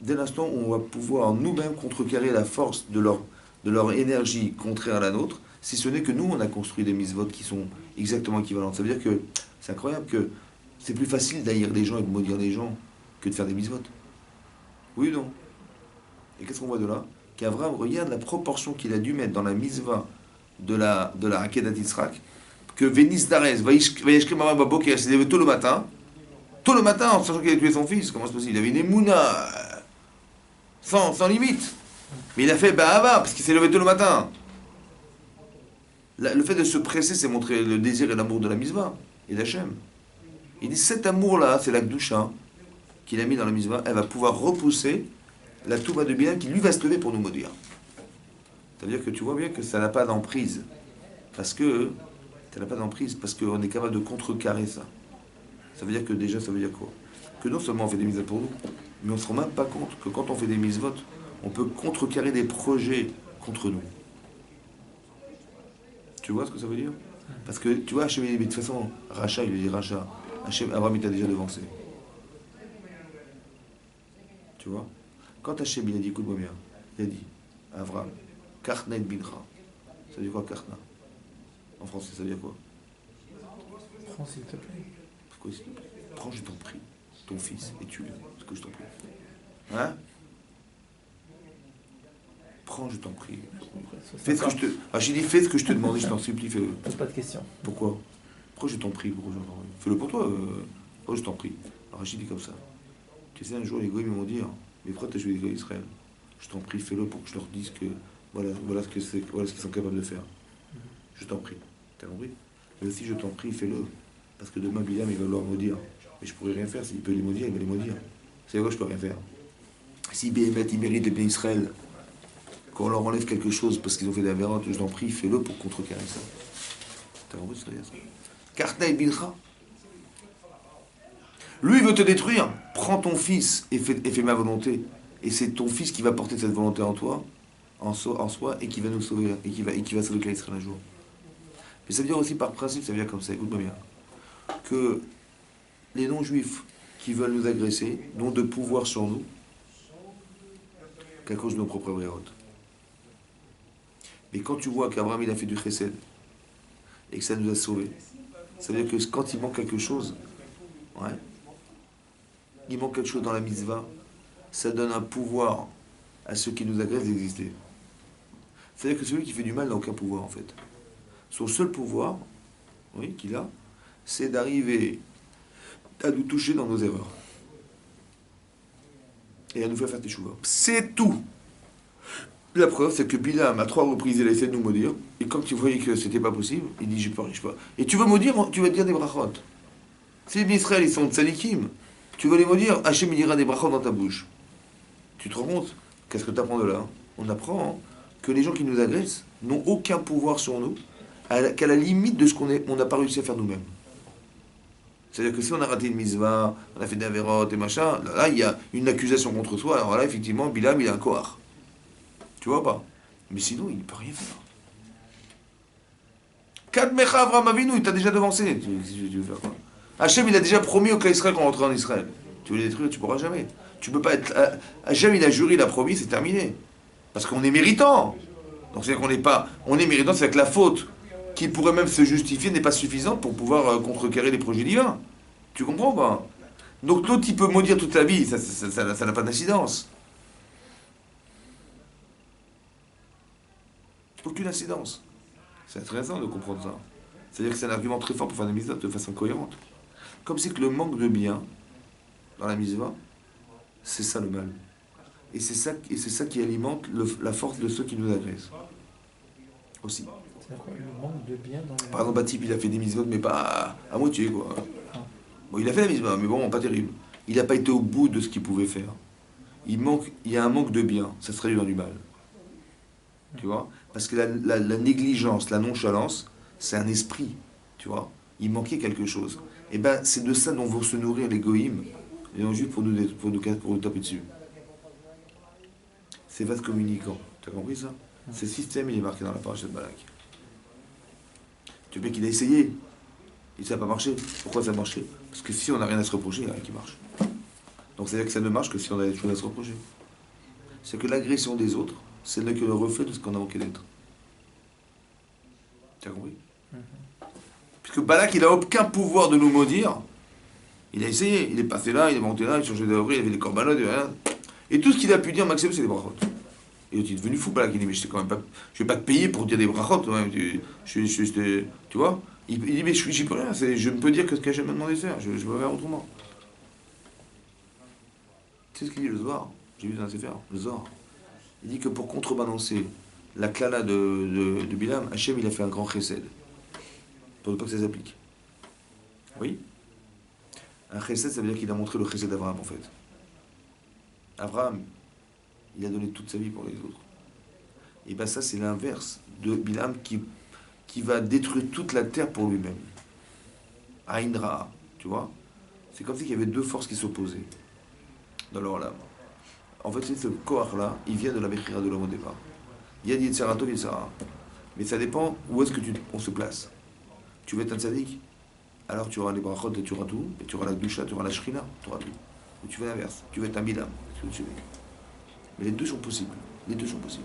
dès l'instant où on va pouvoir nous-mêmes contrecarrer la force de leur énergie contraire à la nôtre, si ce n'est que nous, on a construit des mitzvot qui sont exactement équivalentes. Ça veut dire que c'est incroyable que c'est plus facile d'haïr les gens et de maudire les gens que de faire des mitzvot. Oui ou non? Et qu'est-ce qu'on voit de là? Qu'Avraham regarde la proportion qu'il a dû mettre dans la mitzvah de la Akedat Yitzhak que Vénis Darès, Vayeshkem Mama Babok, il s'est levé tôt le matin, en sachant qu'il avait tué son fils. Comment c'est possible? Il avait une émouna sans limite. Mais il a fait Bahava, parce qu'il s'est levé tôt le matin. Le fait de se presser, c'est montrer le désir et l'amour de la Mizvah et d'Hachem. Il dit cet amour-là, c'est la Gdusha qu'il a mis dans la Mizvah, elle va pouvoir repousser la Touba de Bilam qui lui va se lever pour nous maudire. C'est-à-dire que tu vois bien que ça n'a pas d'emprise. Parce que ça n'a pas d'emprise, parce qu'on est capable de contrecarrer ça. Ça veut dire que déjà, ça veut dire quoi? Que non seulement on fait des mitzvot pour nous, mais on ne se rend même pas compte que quand on fait des mitzvot, on peut contrecarrer des projets contre nous. Tu vois ce que ça veut dire? Parce que, tu vois, Hachem, de toute façon, Racha, il dit Racha. Hachem, Abraham, il t'a déjà devancé. Tu vois? Quand Hachem, il a dit, écoute-moi bien, il a dit, Abraham, Karna et Bincha. Ça veut dire quoi, Karna? En français, ça veut dire quoi? Prends, s'il te plaît. Pourquoi, s'il te plaît? Prends, je t'en prie, ton fils, et tue-le, ce que je t'en prie. Hein? Prends, je t'en prie. Fais ce que je te... Ah, j'ai dit, fais ce que je te demande, je t'en supplie, fais-le. Pose pas de questions. Pourquoi? Pourquoi je t'en prie? Fais-le pour toi. Pourquoi je t'en prie? Alors j'ai dit comme ça. Tu sais, un jour, les goïms m'ont dit, mais pourquoi t'as joué les goïms d'Israël? Je t'en prie, fais-le pour que je leur dise que voilà ce qu'ils sont capables de faire. Je t'en prie. T'as compris? Mais aussi, je t'en prie, fais-le. Parce que demain, Bilam, il va leur maudire. Mais je pourrais rien faire. S'il peut les maudire, il va les maudire. C'est quoi, je peux rien faire. Si Béhémet, il mérite les bénis Israël, qu'on leur enlève quelque chose parce qu'ils ont fait des avérantes, je t'en prie, fais-le pour contrecarrer ça. T'as compris ce que ça veut dire ça? Karta et Bincha. Lui, il veut te détruire. Prends ton fils et fais ma volonté. Et c'est ton fils qui va porter cette volonté en toi, en soi, et qui va nous sauver, et qui va sauver Israël un jour. Mais ça veut dire aussi par principe, ça veut dire comme ça, écoute-moi bien, que les non-juifs qui veulent nous agresser n'ont de pouvoir sur nous qu'à cause de nos propres brérotes. Mais quand tu vois qu'Abraham il a fait du chesed et que ça nous a sauvés, ça veut dire que quand il manque quelque chose, ouais, il manque quelque chose dans la mitzvah, ça donne un pouvoir à ceux qui nous agressent d'exister. C'est-à-dire que celui qui fait du mal n'a aucun pouvoir en fait. Son seul pouvoir, oui, qu'il a, c'est d'arriver à nous toucher dans nos erreurs. Et à nous faire teshuva. C'est tout. La preuve, c'est que Bilam, à 3 reprises, il a essayé de nous maudire. Et quand il voyait que c'était pas possible, il dit, je peux pas. Et tu veux maudire, tu vas dire des brachot. Si les Israël, ils sont tzadikim, tu veux les maudire, Hachem, il dira des brachot dans ta bouche. Tu te rends compte? Qu'est-ce que tu apprends de là? On apprend que les gens qui nous agressent n'ont aucun pouvoir sur nous, qu'à la limite de ce on n'a pas réussi à faire nous-mêmes. C'est-à-dire que si on a raté une mitzvah, on a fait des avérotes et machin, là, il y a une accusation contre soi, alors là, effectivement, Bilam, il a un kohar. Tu vois pas? Mais sinon, il ne peut rien faire. Kadmecha Avraham Avinu, il t'a déjà devancé. Tu veux faire quoi? Hachem, il a déjà promis au clan Israël qu'on rentrait en Israël. Tu veux les détruire, tu pourras jamais. Tu peux pas être... Hachem, il a juré, il a promis, c'est terminé. Parce qu'on est méritant. Donc c'est-à-dire qu'on n'est pas... On est méritant, c'est que la faute qui pourrait même se justifier n'est pas suffisante pour pouvoir contrecarrer les projets divins. Tu comprends pas? Donc l'autre, il peut maudire toute la vie, ça n'a pas d'incidence. Aucune incidence. C'est intéressant de comprendre ça. C'est-à-dire que c'est un argument très fort pour faire des mitzvot de façon cohérente. Comme c'est que le manque de bien dans la mitzvah, c'est ça le mal. Et c'est ça qui alimente la force de ceux qui nous agressent. Aussi. C'est-à-dire quoi, le manque de bien dans les... Par exemple, Batip, il a fait des mitzvot, mais pas à moitié, quoi. Bon, il a fait la mitzvah, mais bon, pas terrible. Il n'a pas été au bout de ce qu'il pouvait faire. Il y a un manque de bien, ça se traduit dans du mal. Tu vois? Parce que la négligence, la nonchalance, c'est un esprit, tu vois? Il manquait quelque chose. Et ben, c'est de ça dont vont se nourrir les goïms, les non-juifs, pour nous taper dessus. C'est vase communicant. Tu as compris ça? Ce système, il est marqué dans la paracha de Balak. Tu vois qu'il a essayé. Et ça n'a pas marché. Pourquoi ça a marché? Parce que si on n'a rien à se reprocher, il n'y a rien qui marche. Donc c'est-à-dire que ça ne marche que si on a des choses à se reprocher. C'est que l'agression des autres, c'est que le reflet de ce qu'on a manqué d'être. Tu as compris? Puisque Balak, il n'a aucun pouvoir de nous maudire. Il a essayé. Il est passé là, il est monté là, il changeait d'abri, il avait des corbanotes, rien. Et tout ce qu'il a pu dire, Maxime, c'est des brachot. Et l'autre, il est devenu fou, Balak. Il dit, mais je vais pas te payer pour dire des brachot. Tu vois? Il dit, mais j'y peux rien, je ne peux dire que ce qu'Hachem m'a demandé de faire, je peux faire autrement. Tu sais ce qu'il dit le Zohar? J'ai vu dans un Sefer, le Zohar. Il dit que pour contrebalancer la klala de Bilam, Hachem il a fait un grand chesed. Pour ne pas que ça s'applique. Oui? Un chesed, ça veut dire qu'il a montré le chesed d'Abraham en fait. Abraham, il a donné toute sa vie pour les autres. Et bien ça c'est l'inverse de Bilam qui va détruire toute la terre pour lui-même. Aïn Ra, tu vois? C'est comme s'il y avait deux forces qui s'opposaient dans leur lame. En fait, ce corps-là, il vient de la Bechira de l'homme au départ. Il y a Yitzhara Tov, Yitzhara. Mais ça dépend où est-ce que on se place. Tu veux être un tzaddik, alors tu auras les brachot et tu auras tout, et tu auras la doucha, tu auras la shrina, tu auras tout. Ou tu veux l'inverse, tu veux être un bilam. Mais les deux sont possibles. Les deux sont possibles.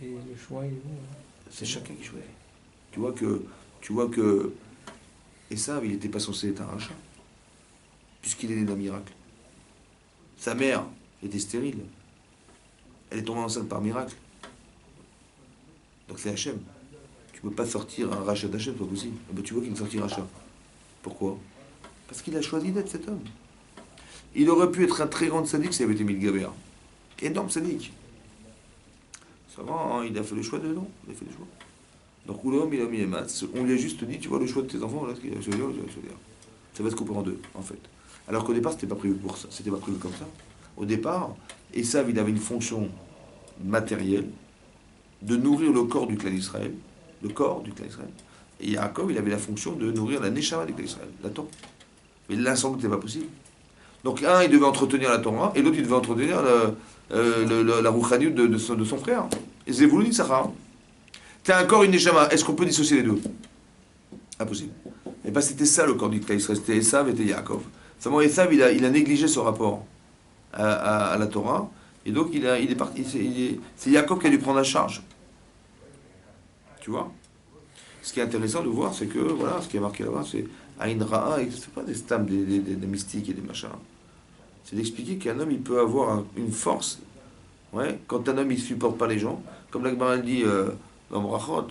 Et le choix est où? C'est chacun qui choisit. Tu vois que Esav, il n'était pas censé être un rachat, puisqu'il est né d'un miracle. Sa mère était stérile. Elle est tombée enceinte par miracle. Donc c'est Hachem. Tu ne peux pas sortir un rachat d'Hachem, c'est pas possible. Eh ben, tu vois qu'il est sorti rachat. Pourquoi? Parce qu'il a choisi d'être cet homme. Il aurait pu être un très grand sadique s'il avait été Milgaber. Énorme sadique. Ça va, hein, il a fait le choix de non. Il a fait le choix. Donc l'homme, il a mis les maths. On lui a juste dit, tu vois, le choix de tes enfants, là, ce qu'il a choisi, ça va se couper en deux, en fait. Alors qu'au départ, c'était pas prévu pour ça. C'était pas prévu comme ça. Au départ, Esav, il avait une fonction matérielle de nourrir le corps du clan d'Israël, le corps du clan d'Israël. Et Yaakov, il avait la fonction de nourrir la Neshama du clan d'Israël, la Torah. Mais l'ensemble n'était pas possible. Donc un, il devait entretenir la Torah, et l'autre, il devait entretenir la Rouchaniout de son frère. Et Zevulun Issachar. T'as un corps, une Neshama. Est-ce qu'on peut dissocier les deux? Impossible. Et bien c'était ça le corps du clan d'Israël. C'était Esav et Yaakov. Seulement Esav, il a négligé ce rapport à la Torah. Et donc il est parti. C'est Yaakov qui a dû prendre la charge. Tu vois? Ce qui est intéressant de voir, c'est que, voilà, ce qui est marqué là-bas, c'est Aïn Ra'a, et c'est pas des stams, des mystiques et des machins. C'est d'expliquer qu'un homme, il peut avoir une force, ouais, quand un homme, il supporte pas les gens, comme l'Agmara dit dans Brachot,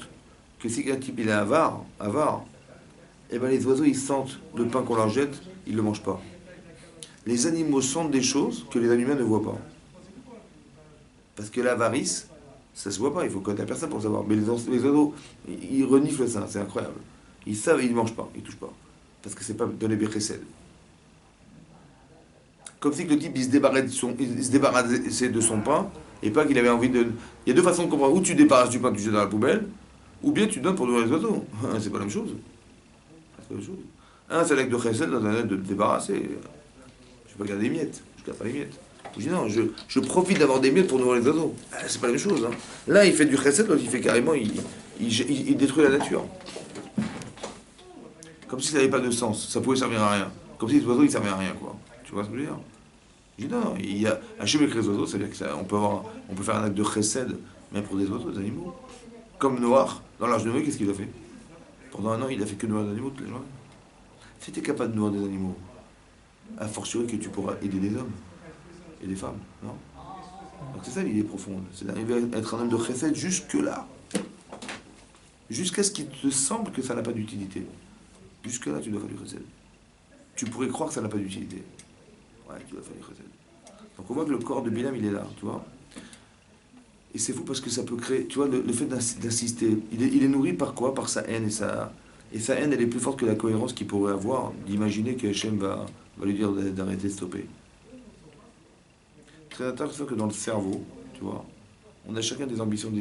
que si un type, il est avare, et ben les oiseaux, ils sentent le pain qu'on leur jette, ils le mangent pas. Les animaux sentent des choses que les animaux ne voient pas. Parce que l'avarice, ça se voit pas, il faut connaître la personne pour savoir. Mais les oiseaux, ils reniflent ça, c'est incroyable. Ils savent et ils ne mangent pas, ils ne touchent pas. Parce que c'est pas de l'ébéchessed. Comme si le type, il se débarrassait de son pain, et pas qu'il avait envie de... Il y a deux façons de comprendre. Ou tu débarrasses du pain, tu jettes dans la poubelle, ou bien tu donnes pour nourrir les oiseaux. C'est pas la même chose. C'est pas la même chose. Un, c'est l'acte de chesed, dans un acte de débarrasser. Je vais pas garder des miettes, je garde pas les miettes. Je dis non, je profite d'avoir des miettes pour nourrir les oiseaux. C'est pas la même chose. Hein. Là, il fait du chesed, l'autre, il fait carrément, il détruit la nature. Comme si ça n'avait pas de sens, ça pouvait servir à rien. Comme si les oiseaux, ils servaient à rien, quoi. Tu vois ce que je veux dire? Je dis non, il y a Hachem avec les oiseaux, c'est-à-dire qu'on peut faire un acte de chesed, même pour des oiseaux, des animaux. Comme Noach, dans l'âge de Noé, qu'est-ce qu'il a fait? Pendant un an, il a fait que nourrir des animaux tous les jours. Si tu es capable de nourrir des animaux, a fortiori que tu pourras aider des hommes et des femmes, non? Donc c'est ça l'idée profonde, c'est d'arriver à être un homme de chesed jusque-là. Jusqu'à ce qu'il te semble que ça n'a pas d'utilité. Jusque-là, tu dois faire du chesed. Tu pourrais croire que ça n'a pas d'utilité. Ouais, tu dois faire du chesed. Donc on voit que le corps de Bilam, il est là, tu vois. Et c'est fou parce que ça peut créer, tu vois, le fait d'insister. Il est nourri par quoi? Par sa haine. Et sa haine, elle est plus forte que la cohérence qu'il pourrait avoir d'imaginer que Hachem va lui dire d'arrêter, de stopper. Très intéressant que dans le cerveau, tu vois, on a chacun des ambitions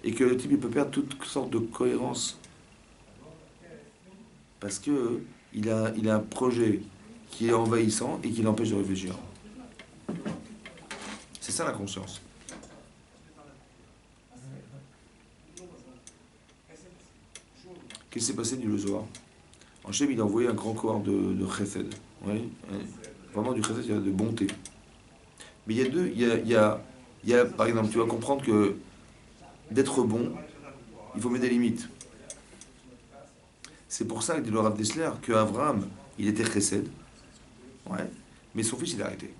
et que le type, il peut perdre toute sorte de cohérence. Parce que il a un projet qui est envahissant et qui l'empêche de réfléchir. C'est ça la conscience. Qu'est-ce qui s'est passé du Zohar? Hachem, il a envoyé un grand corps de chesed. Oui, vraiment du chesed, il y a de bonté. Mais il y a deux, il y a, par exemple, tu vas comprendre que d'être bon, il faut mettre des limites. C'est pour ça, dit le Rav Dessler, que Abraham, il était chesed, ouais, mais son fils, il a arrêté.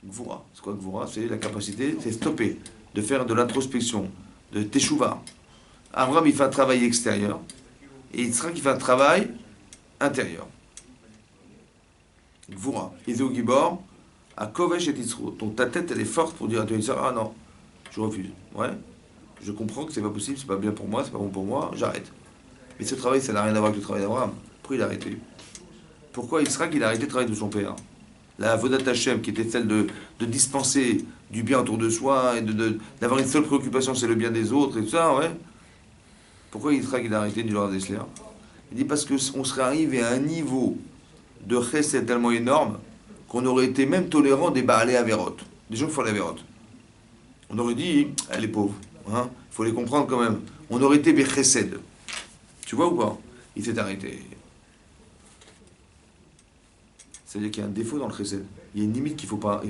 Gvura, c'est quoi Gvura? C'est la capacité, c'est stopper, de faire de l'introspection, de teshuva, Abraham, il fait un travail extérieur. Et Yitzhak, il fait un travail intérieur. Gvura. Iseo Gibor, à Kovesh et Yitzhak. Donc ta tête, elle est forte pour dire à ton Yitzhak, ah non, je refuse. Ouais, je comprends que c'est pas possible, c'est pas bien pour moi, c'est pas bon pour moi, j'arrête. Mais ce travail, ça n'a rien à voir avec le travail d'Abraham. Pourquoi il a arrêté? Pourquoi Yitzhak, il a arrêté le travail de son père? La Vodat Hashem, qui était celle de dispenser du bien autour de soi et d'avoir une seule préoccupation, c'est le bien des autres et tout ça, ouais. Pourquoi Yitzhak, il a arrêté du Laura Dessler? Il dit parce qu'on serait arrivé à un niveau de chesed tellement énorme qu'on aurait été même tolérant des Baalé Averot, des gens qui font l'Averot. On aurait dit, elle est pauvre, hein, il faut les comprendre quand même. On aurait été Bechesed. Tu vois ou pas? Il s'est arrêté. C'est-à-dire qu'il y a un défaut dans le chesed. Il y a une limite qu'il faut pas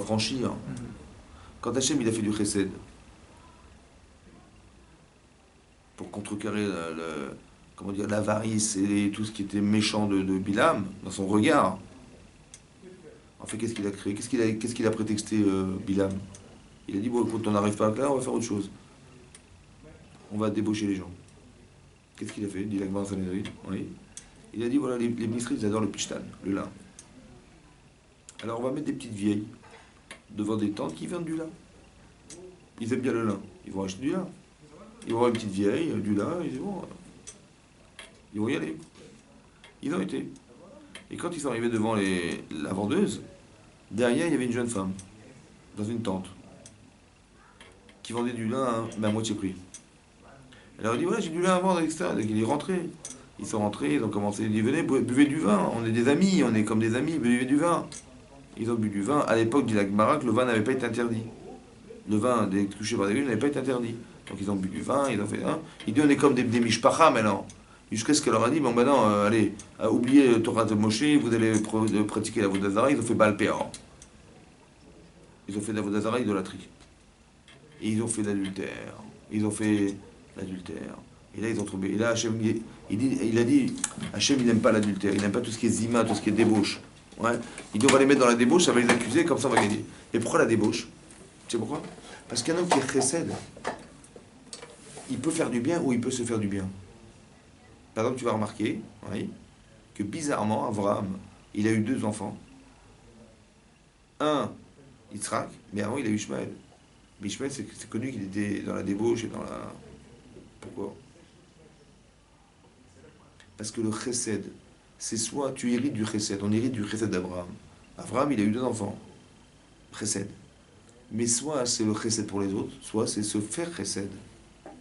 franchir. Quand Hachem il a fait du chesed, pour contrecarrer comment dire, l'avarice et tout ce qui était méchant de Bilam, dans son regard, en fait, qu'est-ce qu'il a créé? Qu'est-ce qu'il a prétexté Bilam? Il a dit, bon, quand on n'arrive pas là, on va faire autre chose. On va débaucher les gens. Qu'est-ce qu'il a fait? Dit l'Agmar Sanhedrin. Oui. Il a dit, voilà, les ministres, ils adorent le pishtan, le lin. Alors on va mettre des petites vieilles devant des tentes qui vendent du lin. Ils aiment bien le lin. Ils vont acheter du lin. Ils vont voir une petite vieille, du lin, ils vont y aller. Ils ont été. Et quand ils sont arrivés devant la vendeuse, derrière il y avait une jeune femme, dans une tente, qui vendait du lin, mais à moitié prix. Elle leur a dit, voilà, j'ai du lin à vendre, etc. Donc il est rentré. Ils sont rentrés, ils ont commencé, ils dit, venez, buvez du vin, on est des amis, on est comme des amis, buvez du vin. Ils ont bu du vin. À l'époque, dit la Gemara, le vin n'avait pas été interdit. Le vin touché par des villes n'avait pas été interdit. Donc ils ont bu du vin, ils ont fait un. Il dit on est comme des mishpacha maintenant. Jusqu'à ce qu'elle leur a dit, bon ben non, allez, oubliez le Torah de Moshe, vous allez pratiquer la Vodazara. Ils ont fait Baal Péor. Ils ont fait de la Vodazara idolâtrie. Et ils ont fait l'adultère. Ils ont fait l'adultère. Et là, ils ont trouvé. Et là, Hachem, il a dit, Hachem, il n'aime pas l'adultère. Il n'aime pas tout ce qui est zima, tout ce qui est débauche. Ouais. Il dit on va les mettre dans la débauche, ça va les accuser, comme ça on va gagner. Et pourquoi la débauche? Tu sais pourquoi? Parce qu'un homme qui est chesed, il peut faire du bien ou il peut se faire du bien. Par exemple, tu vas remarquer, oui, que bizarrement, Abraham, il a eu 2 enfants. Un, Yitzhak, mais avant il a eu Ishmaël. Mais Ishmaël, c'est connu qu'il était dans la débauche et dans la... Pourquoi? Parce que le chesed, c'est soit tu hérites du chesed, on hérite du chesed d'Abraham. Abraham, il a eu 2 enfants. Chesed. Mais soit c'est le chesed pour les autres, soit c'est se faire chesed.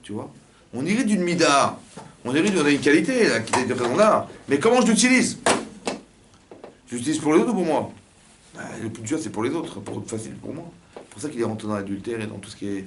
Tu vois? On hérite d'une mida. On hérite, on a une qualité, là, qui est de là. Mais comment je l'utilise? Je l'utilise pour les autres ou pour moi? Le plus dur, c'est pour les autres, pour facile pour moi. C'est pour ça qu'il est rentré dans l'adultère et dans tout ce qui est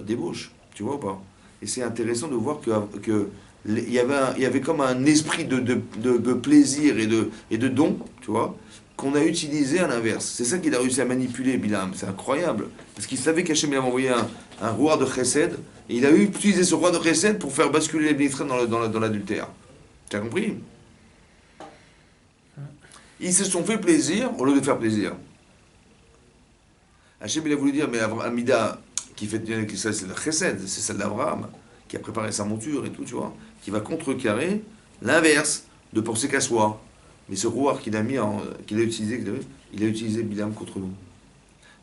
débauche. Tu vois ou pas? Et c'est intéressant de voir que il y avait comme un esprit de plaisir et de don, tu vois, qu'on a utilisé à l'inverse. C'est ça qu'il a réussi à manipuler, Bilam. C'est incroyable. Parce qu'il savait qu'Hachem il avait envoyé un roi de chesed, et il a utilisé ce roi de chesed pour faire basculer les ministres dans l'adultère. Tu as compris? Ils se sont fait plaisir au lieu de faire plaisir. Hachem il a voulu dire, mais Amida, qui fait c'est le chesed, c'est celle d'Abraham, qui a préparé sa monture et tout, tu vois, qui va contrecarrer l'inverse de penser qu'à soi. Mais ce roi qu'il a utilisé Bilam contre nous.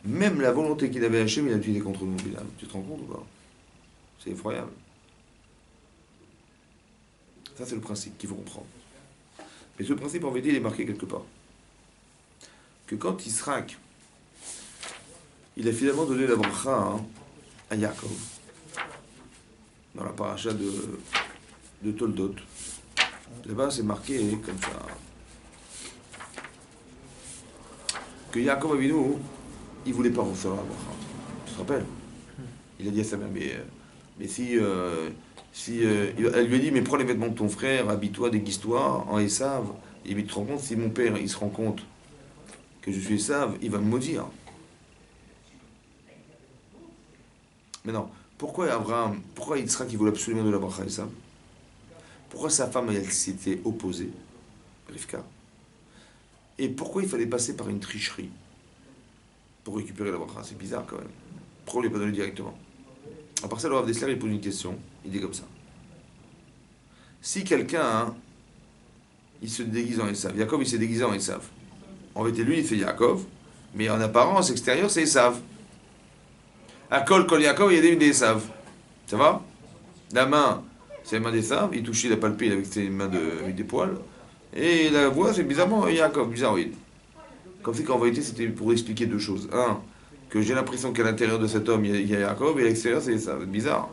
Même la volonté qu'il avait Hachem, il a utilisé contre nous, Bilam. Tu te rends compte ou pas? C'est effroyable. Ça, c'est le principe qu'il faut comprendre. Mais ce principe, en vérité, il est marqué quelque part. Que quand Yitzhak, il a finalement donné la bracha à Yaakov, dans la paracha de Toldot, là-bas, c'est marqué comme ça. Que Yaakov Avinu, il ne voulait pas recevoir la bracha. Tu te rappelles? Il a dit à sa mère, mais si elle lui a dit, mais prends les vêtements de ton frère, habille-toi, déguise-toi en Esav. Et il te rend compte, si mon père, il se rend compte que je suis Esav, il va me maudire. Mais non, pourquoi Yitzhak, il voulait absolument de la bracha Esav? Pourquoi sa femme, elle s'était opposée, Rivka? Et pourquoi il fallait passer par une tricherie pour récupérer la bracha? C'est bizarre quand même. Pourquoi on ne lui a pas donné directement? À part ça, le Rav Dessler, il pose une question. Il dit comme ça. Si quelqu'un, hein, il se déguise en Esav, Yaakov, il s'est déguisé en Esav. En vérité, lui, il fait Yaakov, mais en apparence extérieure, c'est Esav. À Kol Yaakov, il y a des Esav. Ça va? La main, c'est la main d'Esav. Il touche, il a palpé avec ses mains avec des poils. Et la voix, c'est bizarrement Yaakov, bizarroïde. Comme si qu'en vérité, c'était pour expliquer deux choses. Un, que j'ai l'impression qu'à l'intérieur de cet homme, il y a Yaakov, et à l'extérieur, c'est Esav. Bizarre.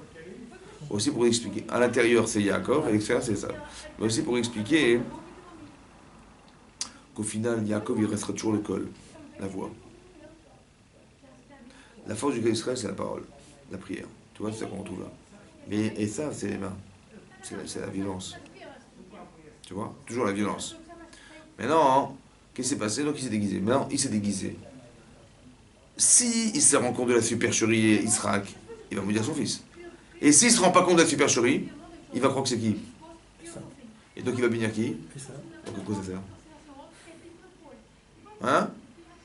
Aussi pour expliquer. À l'intérieur, c'est Yaakov, et à l'extérieur, c'est Esav. Mais aussi pour expliquer qu'au final, Yaakov, il restera toujours le col, la voix. La force du cœur d'Israël, c'est la parole, la prière. Tu vois, c'est ça qu'on retrouve là. Mais Esav, c'est les mains. C'est la violence. Tu vois? Toujours la violence. Maintenant, qu'est-ce qui s'est passé? Donc il s'est déguisé. Maintenant, il s'est déguisé. Si il se rend compte de la supercherie et Israël, il va me dire son fils. Et s'il ne se rend pas compte de la supercherie, il va croire que c'est qui? Et donc il va bénir qui? Donc à quoi ça sert? Hein?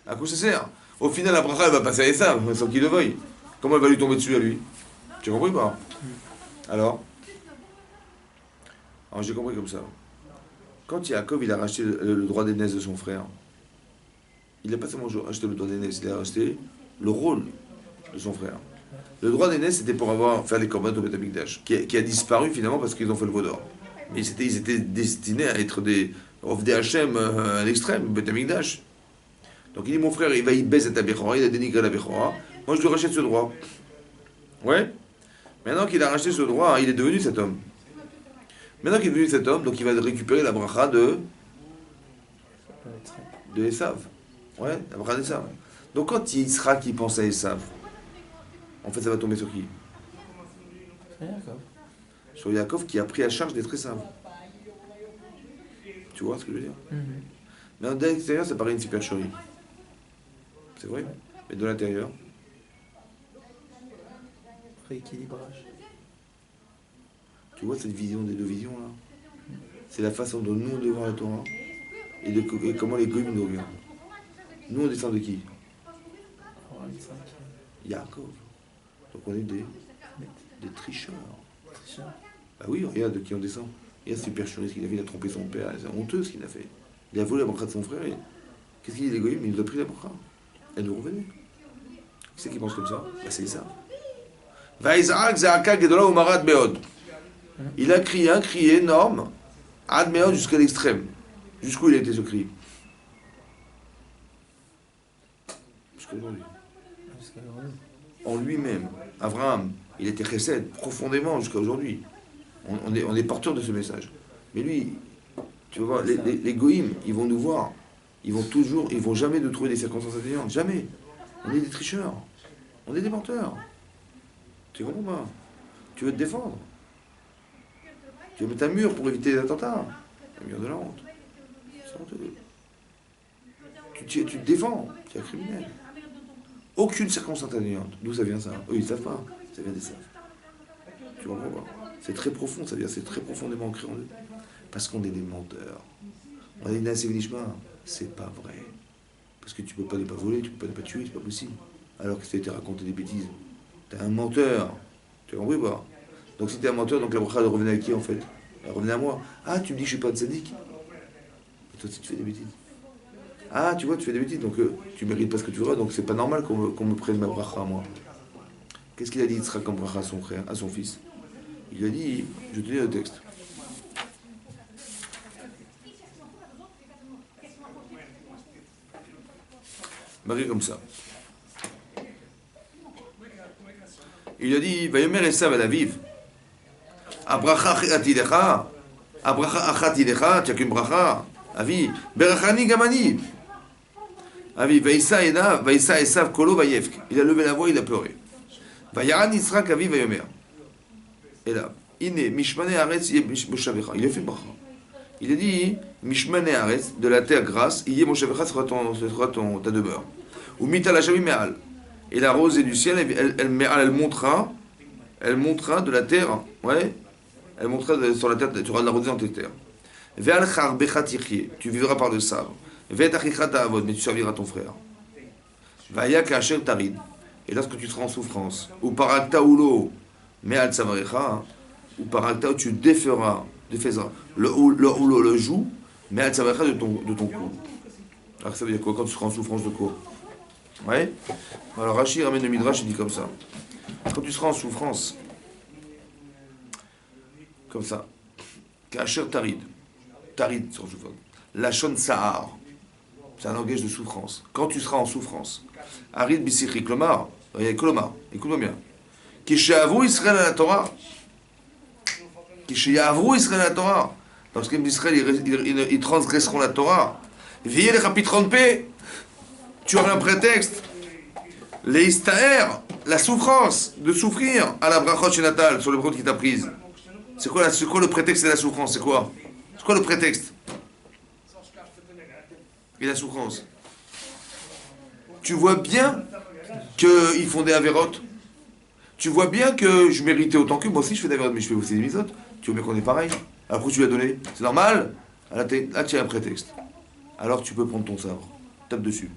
À quoi ça sert? Au final, la bracha, elle va passer à Esav, sans qu'il le veuille. Comment elle va lui tomber dessus à lui? Tu as compris pas? Alors j'ai compris comme ça. Quand Yaakov il a racheté le droit d'aînesse de son frère, il n'a pas seulement acheté le droit d'aînesse, il a racheté le rôle de son frère. Le droit d'aînesse, c'était pour faire les corbanotes au Beth Amikdash, qui a disparu finalement parce qu'ils ont fait le veau d'or. Mais ils étaient destinés à être des Ovdei Hashem à l'extrême, au Beth Amikdash. Donc il dit, mon frère, il baisse ta Bechora, il a dénigré la Bechora, moi je lui rachète ce droit. Ouais. Maintenant qu'il a racheté ce droit, il est devenu cet homme. Maintenant qu'il est devenu cet homme, donc il va récupérer la bracha de Esav. Ouais, la bracha d'Esav. Donc quand il sera qui pense à Esav, en fait ça va tomber sur qui? Sur Yaakov qui a pris à charge d'être Esav. Tu vois ce que je veux dire? Mais de l'extérieur, ça paraît une supercherie. C'est vrai? Mais de l'intérieur? Rééquilibrage. Tu vois cette vision des deux visions là? C'est la façon dont nous on devant la Torah et comment les goïms nous regardent. Nous on descend de qui? Yaakov. Donc on est des tricheurs. Bah oui, regarde de qui on descend. Il y a ce supercherie ce qu'il a fait, il a trompé son père, c'est honteux ce qu'il a fait. Il a volé la bracha de son frère et qu'est-ce qu'il dit les goïms? Il nous a pris la bracha. Elle nous revenait. Qui c'est qui pense comme ça? Bah c'est ça. Il a crié un cri énorme, ad meod jusqu'à l'extrême. Jusqu'où il a été ce cri? Jusqu'à aujourd'hui. En lui-même, Abraham, il était chesed profondément jusqu'à aujourd'hui. On est porteur de ce message. Mais lui, tu vas voir, les goïms, ils vont nous voir. Ils vont jamais nous trouver des circonstances atténuantes. Jamais. On est des tricheurs. On est des menteurs. Tu comprends pas? Tu veux te défendre. Tu veux mettre un mur pour éviter les attentats. Un mur de la honte. C'est honteux. Tu te défends. Tu es un criminel. Aucune circonstance atténuante. D'où ça vient ça? Eux, ils ne savent pas. Ça vient des savent. Tu comprends pas? C'est très profond, ça vient. C'est très profondément ancré en eux. Parce qu'on est des menteurs. On est des Nassévinishma. C'est pas vrai. Parce que tu peux pas ne pas voler, tu peux pas ne pas tuer, c'est pas possible. Alors que tu t'es raconté des bêtises. T'es un menteur. Tu as compris ou pas? Donc si t'es un menteur, donc la bracha elle revenait à qui en fait? Elle revenait à moi. Ah, tu me dis que je suis pas de sadique. Et toi aussi tu fais des bêtises. Ah, tu vois, tu fais des bêtises, donc tu mérites pas ce que tu feras, donc c'est pas normal qu'on me prenne ma bracha à moi. Qu'est-ce qu'il a dit il sera comme bracha à son frère, à son fils? Il a dit, je te lis le texte. Marie comme ça. Il a dit, Vayomer Esav à Aviv. Abracha achatilecha. Abracha achatilecha, tu n'as qu'une bracha. Avi, berachani gamani. Avi, Vaïssa Esav kolo vayevk. Il a levé la voix, il a pleuré. Vayaran Yisrak Avi Vayomer. Et là, Iné, Mishmane Aretz Moshavecha. Il a fait une bracha. Il a dit, Mishmane Aretz, de la terre grasse, Iye Moshavecha sera ta demeure. Ou Mita la Shavi Me'al. Et la rosée du ciel, elle montera de la terre, ouais, elle montera sur la terre, tu auras de la rosée dans tes terres. Tu vivras par le sabre. Mais tu serviras ton frère. Et lorsque tu seras en souffrance, ou par Taoulo, Mais al tsavarecha, ou par acta, tu défairas le joug, mais al tsavarecha de ton cou. Alors ça veut dire quoi quand tu seras en souffrance de quoi? Ouais. Alors Rashi ramène le Midrash, il dit comme ça. Quand tu seras en souffrance, comme ça, Kacher tarid, tarid sur souffrance. Lachon sahar, c'est un langage de souffrance. Quand tu seras en souffrance, arid bisichri klomar, écoute-moi bien. Kishavu Israël à la Torah, Kishavu Israël à la Torah. Lorsque l'Israël ils transgresseront la Torah, Viez les chapitres paix, tu auras un prétexte. Les istaer, la souffrance, de souffrir à la brachot chez Natal, sur le brot qui t'a prise. C'est quoi le prétexte de la souffrance? C'est quoi? C'est quoi le prétexte? Et la souffrance. Tu vois bien qu'ils font des avérotes. Tu vois bien que je méritais autant que moi aussi je fais des avérotes, mais je fais aussi des misotes. Tu veux bien qu'on est pareil? Alors pourquoi tu l'as donné? C'est normal? Là tu as un prétexte. Alors tu peux prendre ton sabre, tape dessus.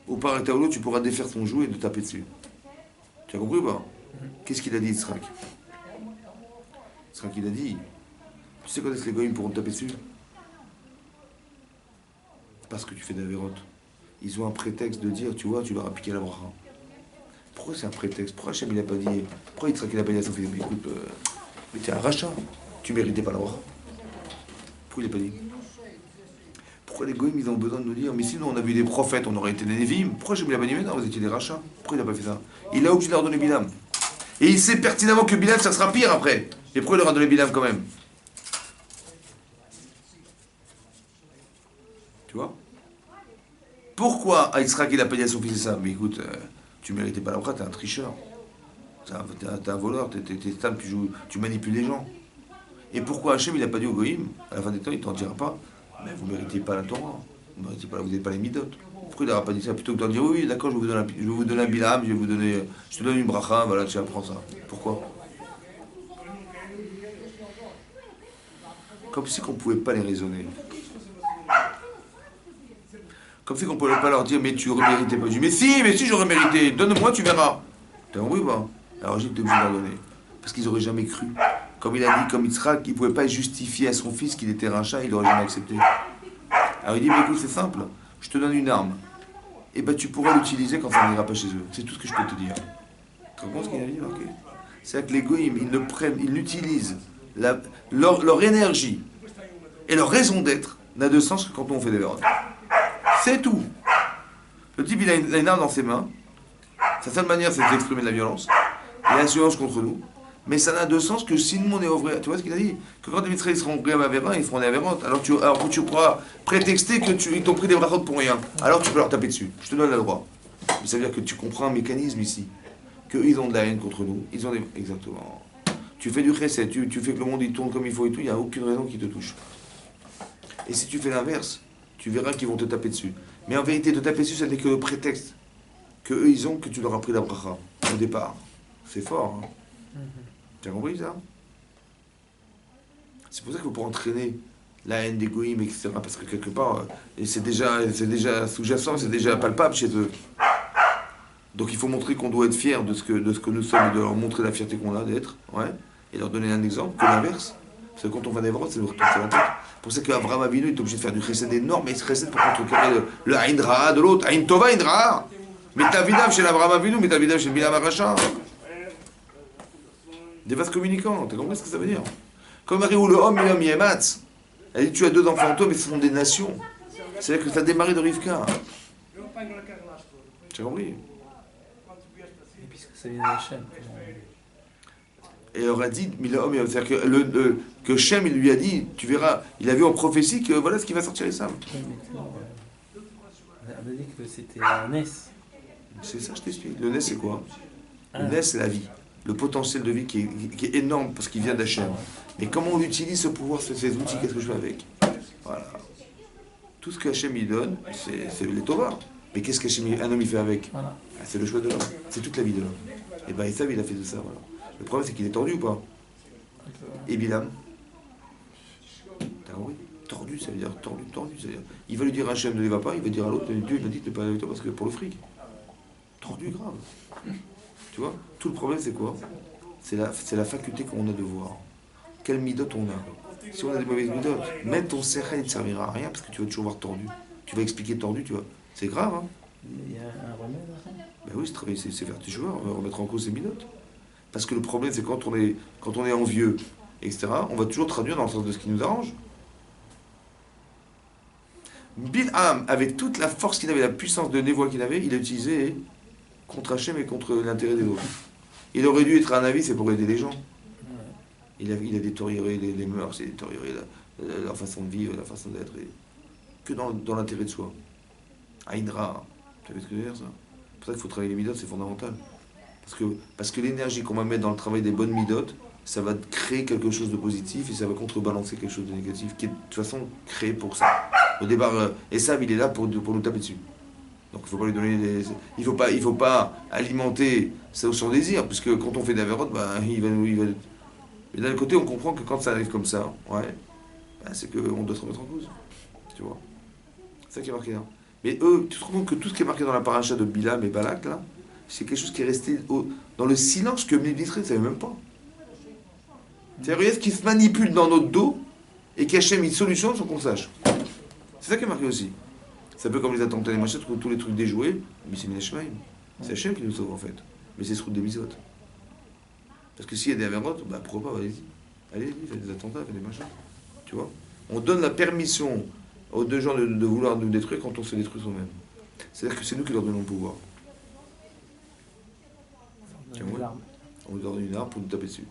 Au par l'autre, tu pourras défaire ton joug et te taper dessus. Tu as compris ou pas? Qu'est-ce qu'il a dit, Yitzhak? Yitzhak, il a dit, tu sais quand est-ce que les goïms pourront te taper dessus? Parce que tu fais des avérotes. Ils ont un prétexte de dire, tu vois, tu leur as piqué la bracha. Pourquoi c'est un prétexte? Pourquoi Hachem il a pas dit? Pourquoi Yitzhak il a pas dit à son fils, écoute, mais t'es un rachat, tu méritais pas la bracha? Pourquoi il a pas dit? Pourquoi les goïms ils ont besoin de nous dire, mais sinon on a vu des prophètes, on aurait été des Névim? Pourquoi Hachem il a pas dit, mais non, vous étiez des rachats? Pourquoi il a pas fait ça? Il a obligé de leur donner Bilam. Et il sait pertinemment que Bilam ça sera pire après. Et pourquoi il leur a donné Bilam quand même? Tu vois? Pourquoi Yitzhak il a pas dit à son fils ça? Mais écoute, tu méritais pas la bracha, t'es un tricheur. T'es un voleur, t'es stable, tu manipules les gens. Et pourquoi Hachem il a pas dit au goïm, à la fin des temps il t'en dira pas, mais vous ne méritez pas la Torah, vous n'avez pas les midotes. Pourquoi il n'aura pas dit ça plutôt que de dire oui, d'accord, je vais vous donner un bilam, je te donne une bracha, voilà, tu apprends ça. Pourquoi? Comme si qu'on ne pouvait pas les raisonner. Comme si qu'on ne pouvait pas leur dire, mais tu aurais mérité pas. Je dis, mais si j'aurais mérité, donne-moi, tu verras. T'es en oui, bah. Alors j'ai été obligé de leur donner. Parce qu'ils n'auraient jamais cru. Comme il a dit, comme Yitzhak, il ne pouvait pas justifier à son fils qu'il était rachat, il n'aurait jamais accepté. Alors il dit, mais écoute, c'est simple, je te donne une arme. Et ben tu pourras l'utiliser quand ça n'ira pas chez eux. C'est tout ce que je peux te dire. Tu comprends ce qu'il a dit, ok? C'est que les goïms, ils n'utilisent leur énergie et leur raison d'être n'a de sens que quand on fait des verres. C'est tout. Le type, il a une arme dans ses mains. Sa seule manière, c'est d'exprimer de la violence. Et la violence contre nous. Mais ça n'a de sens que si nous on est au vrai. Tu vois ce qu'il a dit? Que quand les Israéliens seront pris à Avera, ils feront des Avérotes. Alors tu pourras prétexter qu'ils t'ont pris des brachotes pour rien. Alors tu peux leur taper dessus. Je te donne le droit. Mais ça veut dire que tu comprends un mécanisme ici. Qu'ils ont de la haine contre nous. Ils ont des... Exactement. Tu fais du chesed, tu fais que le monde il tourne comme il faut et tout, il n'y a aucune raison qui te touche. Et si tu fais l'inverse, tu verras qu'ils vont te taper dessus. Mais en vérité, te taper dessus, ça n'est que le prétexte que eux ils ont que tu leur as pris la bracha au départ. C'est fort, hein? Tu as compris ça? C'est pour ça qu'il faut pas entraîner la haine des goïms, etc. Parce que quelque part, et c'est déjà sous-jacent, c'est déjà palpable chez eux. Donc il faut montrer qu'on doit être fier de ce que nous sommes et de leur montrer la fierté qu'on a d'être, ouais, et leur donner un exemple, que l'inverse. Parce que quand on va des vrottes, c'est nous retomber la tête. C'est pour ça qu'Abraham Avinu est obligé de faire du chesed énorme, et ce chesed pour contrecarrer le Aïn Ra'a de l'autre. Aïn Tova, Aïn Ra'a. Mais ta vidav chez l'Abraham Avinu, mais ta vidav chez le Bilam Aracha. Des vases communicants, t'as compris ce que ça veut dire? Comme Marie ou le homme et l'homme Yematz. Elle dit tu as deux enfants en toi, mais ce sont des nations. C'est-à-dire que tu as démarré de Rivka. Tu as compris? Et puisque ça vient d'Hachem. Et elle leur a dit, mais l'homme, c'est-à-dire que Shem, il lui a dit, tu verras, il a vu en prophétie que voilà ce qui va sortir les sables. On a dit que c'était un NES. C'est ça, je t'explique. Le Nes, c'est quoi? Le Nes, c'est la vie. Le potentiel de vie qui est énorme parce qu'il vient d'Hachem. Mais comment on utilise ce pouvoir, ces outils, qu'est-ce que je fais avec? Voilà. Tout ce qu'Hachem il donne, c'est les Torah. Mais qu'est-ce qu'un homme il fait avec? Voilà. C'est le choix de l'homme. C'est toute la vie de l'homme. Et ben Esav, il a fait de ça. Voilà. Le problème, c'est qu'il est tordu ou pas? Et Bilam? T'as compris? Tordu, ça veut dire tordu. Ça veut dire, il va lui dire à Hachem, ne les va pas, il va dire à l'autre, Dieu, il m'a dit de ne pas aller avec toi parce que pour le fric. Tordu, grave. Tu vois? Tout le problème, c'est quoi? C'est la faculté qu'on a de voir. Quelle midote on a. Si on a des mauvaises midotes, même ton sechel ne te servira à rien parce que tu vas toujours voir tordu. Tu vas expliquer tordu, tu vois. C'est grave, hein. Il y a un remède à ça? Ben oui, c'est faire tes joueurs, remettre en cause ses midotes. Parce que le problème, c'est quand on est envieux, etc., on va toujours traduire dans le sens de ce qui nous arrange. Bilham, avec toute la force qu'il avait, la puissance de névoie qu'il avait, il a utilisé contre Hachem et contre l'intérêt des autres. Il aurait dû être un avis, c'est pour aider les gens. Il a détérioré les mœurs, il a détérioré leur façon de vivre, la façon d'être, que dans l'intérêt de soi. Aïdra, tu savez ce que je veux dire ça? C'est pour ça qu'il faut travailler les midotes, c'est fondamental. Parce que l'énergie qu'on va mettre dans le travail des bonnes midotes, ça va créer quelque chose de positif et ça va contrebalancer quelque chose de négatif, qui est de toute façon créé pour ça. Au départ, Esav, il est là pour nous taper dessus. Donc il ne faut pas lui donner il faut pas alimenter son désir, puisque quand on fait des avérotes, bah, il va. Mais d'un côté, on comprend que quand ça arrive comme ça, ouais, bah, c'est qu'on doit se remettre en cause. Tu vois. C'est ça qui est marqué là. Mais eux, tu te rends compte que tout ce qui est marqué dans la paracha de Bilam et Balak, là, c'est quelque chose qui est resté dans le silence que Méditré ne savait même pas. C'est-à-dire, ce qui se manipule dans notre dos et qui achète une solution sans qu'on sache. C'est ça qui est marqué aussi. C'est un peu comme les attentats et les machins, tous les trucs déjoués, mais c'est Minashmaïm. C'est Hachem qui nous sauve en fait. Mais c'est ce route des misotes. Parce que s'il y a des avérotes, bah pourquoi pas, allez-y. Allez-y, faites des attentats, faites des machins. Tu vois. On donne la permission aux deux gens de vouloir nous détruire quand on se détruit soi-même. C'est-à-dire que c'est nous qui leur donnons le pouvoir. Tiens, ouais. On nous donne une arme pour nous taper dessus.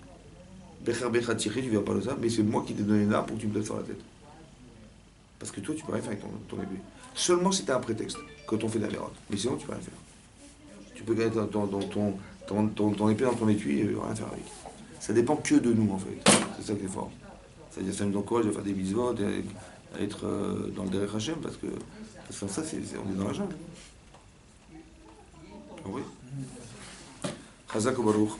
Becher Becha tiré, tu ne verras pas le ça, mais c'est moi qui t'ai donné une arme pour que tu me tapes sur la tête. Parce que toi, tu peux rien faire avec ton épée. Seulement si tu as un prétexte, quand on fait de la vérote. Mais sinon, tu peux rien faire. Tu peux garder ton épée dans ton étui et rien faire avec. Ça dépend que de nous, en fait. C'est ça qui est fort. C'est-à-dire, ça nous encourage à faire des bisous, à être dans le derrière Hachem, parce que sans ça, on est dans la jungle. Ah oui. Chazak au Baruch.